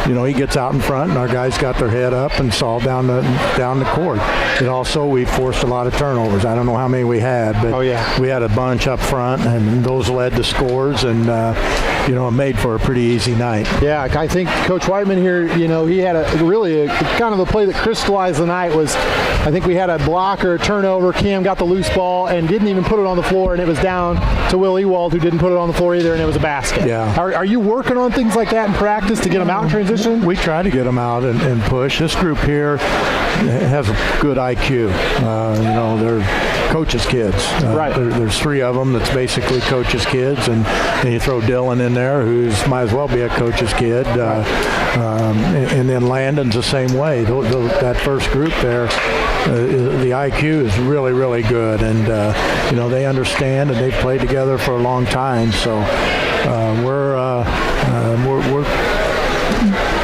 He gets out in front, and our guys got their head up and saw down the court. And also, we forced a lot of turnovers. I don't know how many we had, but we had a bunch up front, and those led to scores, and it made for a pretty easy night. Yeah, I think Coach Whiteman here, he had a kind of the play that crystallized the night was, I think we had a block or a turnover. Cam got the loose ball and didn't even put it on the floor, and it was down to Will Ewald, who didn't put it on the floor either, and it was a basket. Yeah. Are you working on things like that in practice to get them out in transition? We try to get them out and push. This group here has a good IQ. They're coaches' kids. Right. There's 3 of them that's basically coaches' kids, and you throw Dylan in there, who's might as well be a coach's kid. And then Landon's the same way. That first group there, the IQ is really, really good, and they understand, and they've played together for a long time. So we're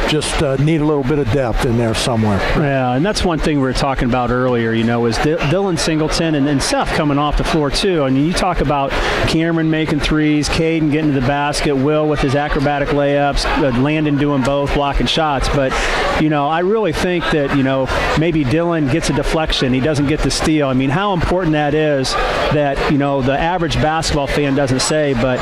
just need a little bit of depth in there somewhere. Yeah, and that's one thing we were talking about earlier, is Dylan Singleton and Seth coming off the floor too. I mean, you talk about Cameron making threes, Caden getting to the basket, Will with his acrobatic layups, Landon doing both, blocking shots. But, I really think that, maybe Dylan gets a deflection. He doesn't get the steal. I mean, how important that is that, the average basketball fan doesn't say, but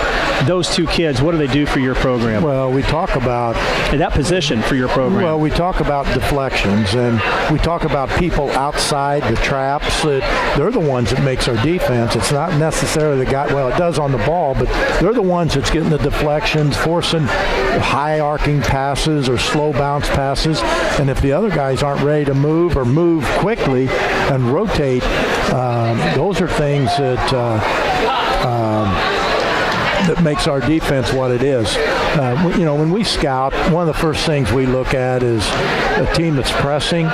those 2 kids, what do they do for your program? Well, we talk about that position for your program. Well, we talk about deflections, and we talk about people outside the traps. They're the ones that makes our defense. It's not necessarily the guy. Well, it does on the ball, but they're the ones that's getting the deflections, forcing high arcing passes or slow bounce passes. And if the other guys aren't ready to move or move quickly and rotate, those are things that that makes our defense what it is. When we scout, one of the first things we look at is a team that's pressing.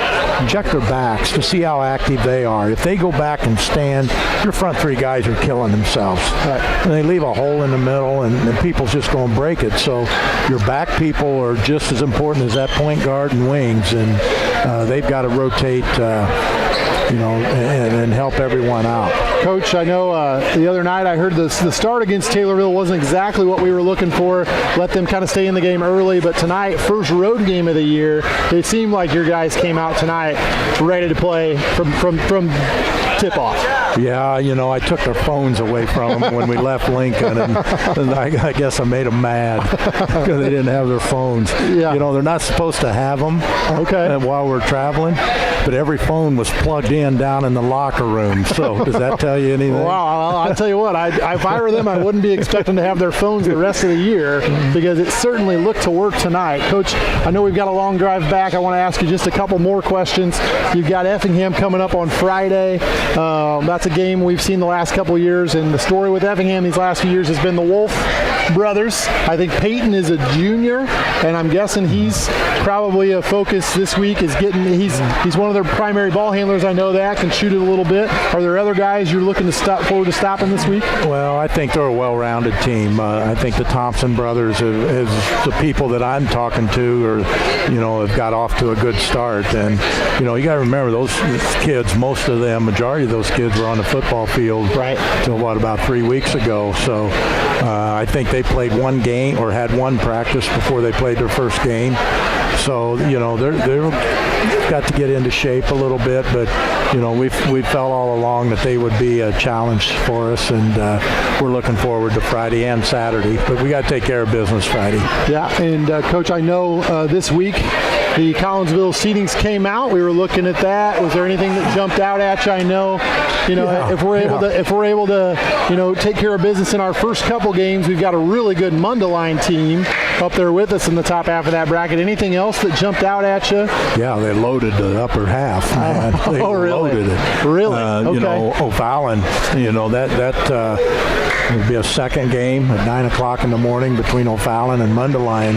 Check their backs to see how active they are. If they go back and stand, your front three guys are killing themselves. Right. And they leave a hole in the middle, and people's just going to break it. So your back people are just as important as that point guard and wings, and they've got to rotate and help everyone out. Coach, I know the other night I heard the start against Taylorville wasn't exactly what we were looking for. Let them kind of stay in the game early, but tonight, first road game of the year, it seemed like your guys came out tonight ready to play from tip-off. Yeah, I took their phones away from them when we left Lincoln, and I guess I made them mad because they didn't have their phones. Yeah. They're not supposed to have them while we're traveling, but every phone was plugged in down in the locker room. So does that tell you anything? Wow, I'll tell you what, if I were them, I wouldn't be expecting to have their phones the rest of the year because it certainly looked to work tonight. Coach, I know we've got a long drive back. I want to ask you just a couple more questions. You've got Effingham coming up on Friday. That's a game we've seen the last couple of years, and the story with Effingham these last few years has been the Wolf brothers. I think Peyton is a junior, and I'm guessing he's probably a focus this week. He's one of their primary ball handlers. I know that can shoot it a little bit. Are there other guys you're looking to forward to stopping this week? Well, I think they're a well-rounded team. I think the Thompson brothers is the people that I'm talking to, have got off to a good start. And you got to remember those kids. Most of them, majority of those kids were on the football field till about 3 weeks ago. So I think they played one game or had one practice before they played their first game. So they're got to get into shape a little bit, but we felt all along that they would be a challenge for us, and we're looking forward to Friday and Saturday. But we got to take care of business Friday. Yeah, and Coach, I know this week the Collinsville seedings came out. We were looking at that. Was there anything that jumped out at you? I know, if we're able to take care of business in our first couple games, we've got a really good Mundelein team up there with us in the top half of that bracket. Anything else that jumped out at you? Yeah, they loaded the upper half, man. They loaded it. Really? Okay. O'Fallon, that would be a second game at 9 o'clock in the morning between O'Fallon and Mundelein.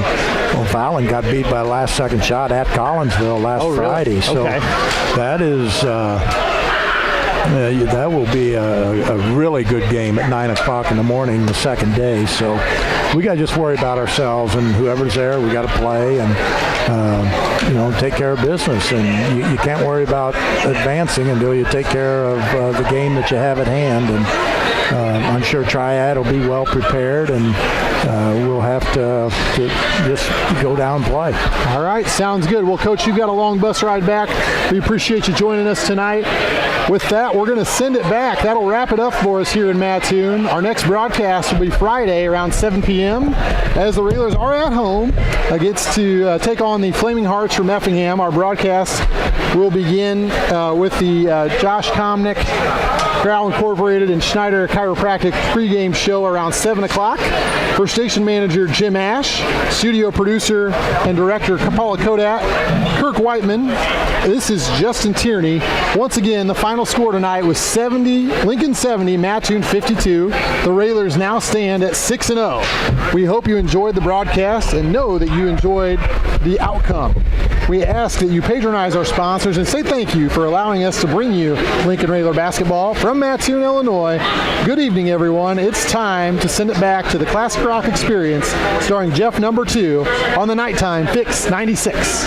O'Fallon got beat by a last-second shot at Collinsville last Friday. So that is that will be a really good game at 9 o'clock in the morning the second day. So we got to just worry about ourselves, and whoever's there, we got to play and take care of business. And you can't worry about advancing until you take care of the game that you have at hand. And I'm sure Triad will be well prepared, and we'll have to just go down and play. All right, sounds good. Well, Coach, you've got a long bus ride back. We appreciate you joining us tonight. With that, we're going to send it back. That'll wrap it up for us here in Mattoon. Our next broadcast will be Friday around 7 p.m. as the Railers are at home gets to take on the Flaming Hearts from Effingham. Our broadcast will begin with the Josh Komnick, Corral Incorporated, and Schneider Chiropractic pregame show around 7 o'clock. For station manager Jim Ash, studio producer and director Paula Kodat, Kirk Whiteman, this is Justin Tierney. Once again, the final score tonight was Lincoln 70, Mattoon 52. The Railers now stand at 6-0. We hope you enjoyed the broadcast and know that you enjoyed the outcome. We ask that you patronize our sponsors and say thank you for allowing us to bring you Lincoln Railer basketball from Mattoon, Illinois. Good evening, everyone. It's time to send it back to the Classic Rock Experience starring Jeff Number 2 on the Nighttime Fix 96.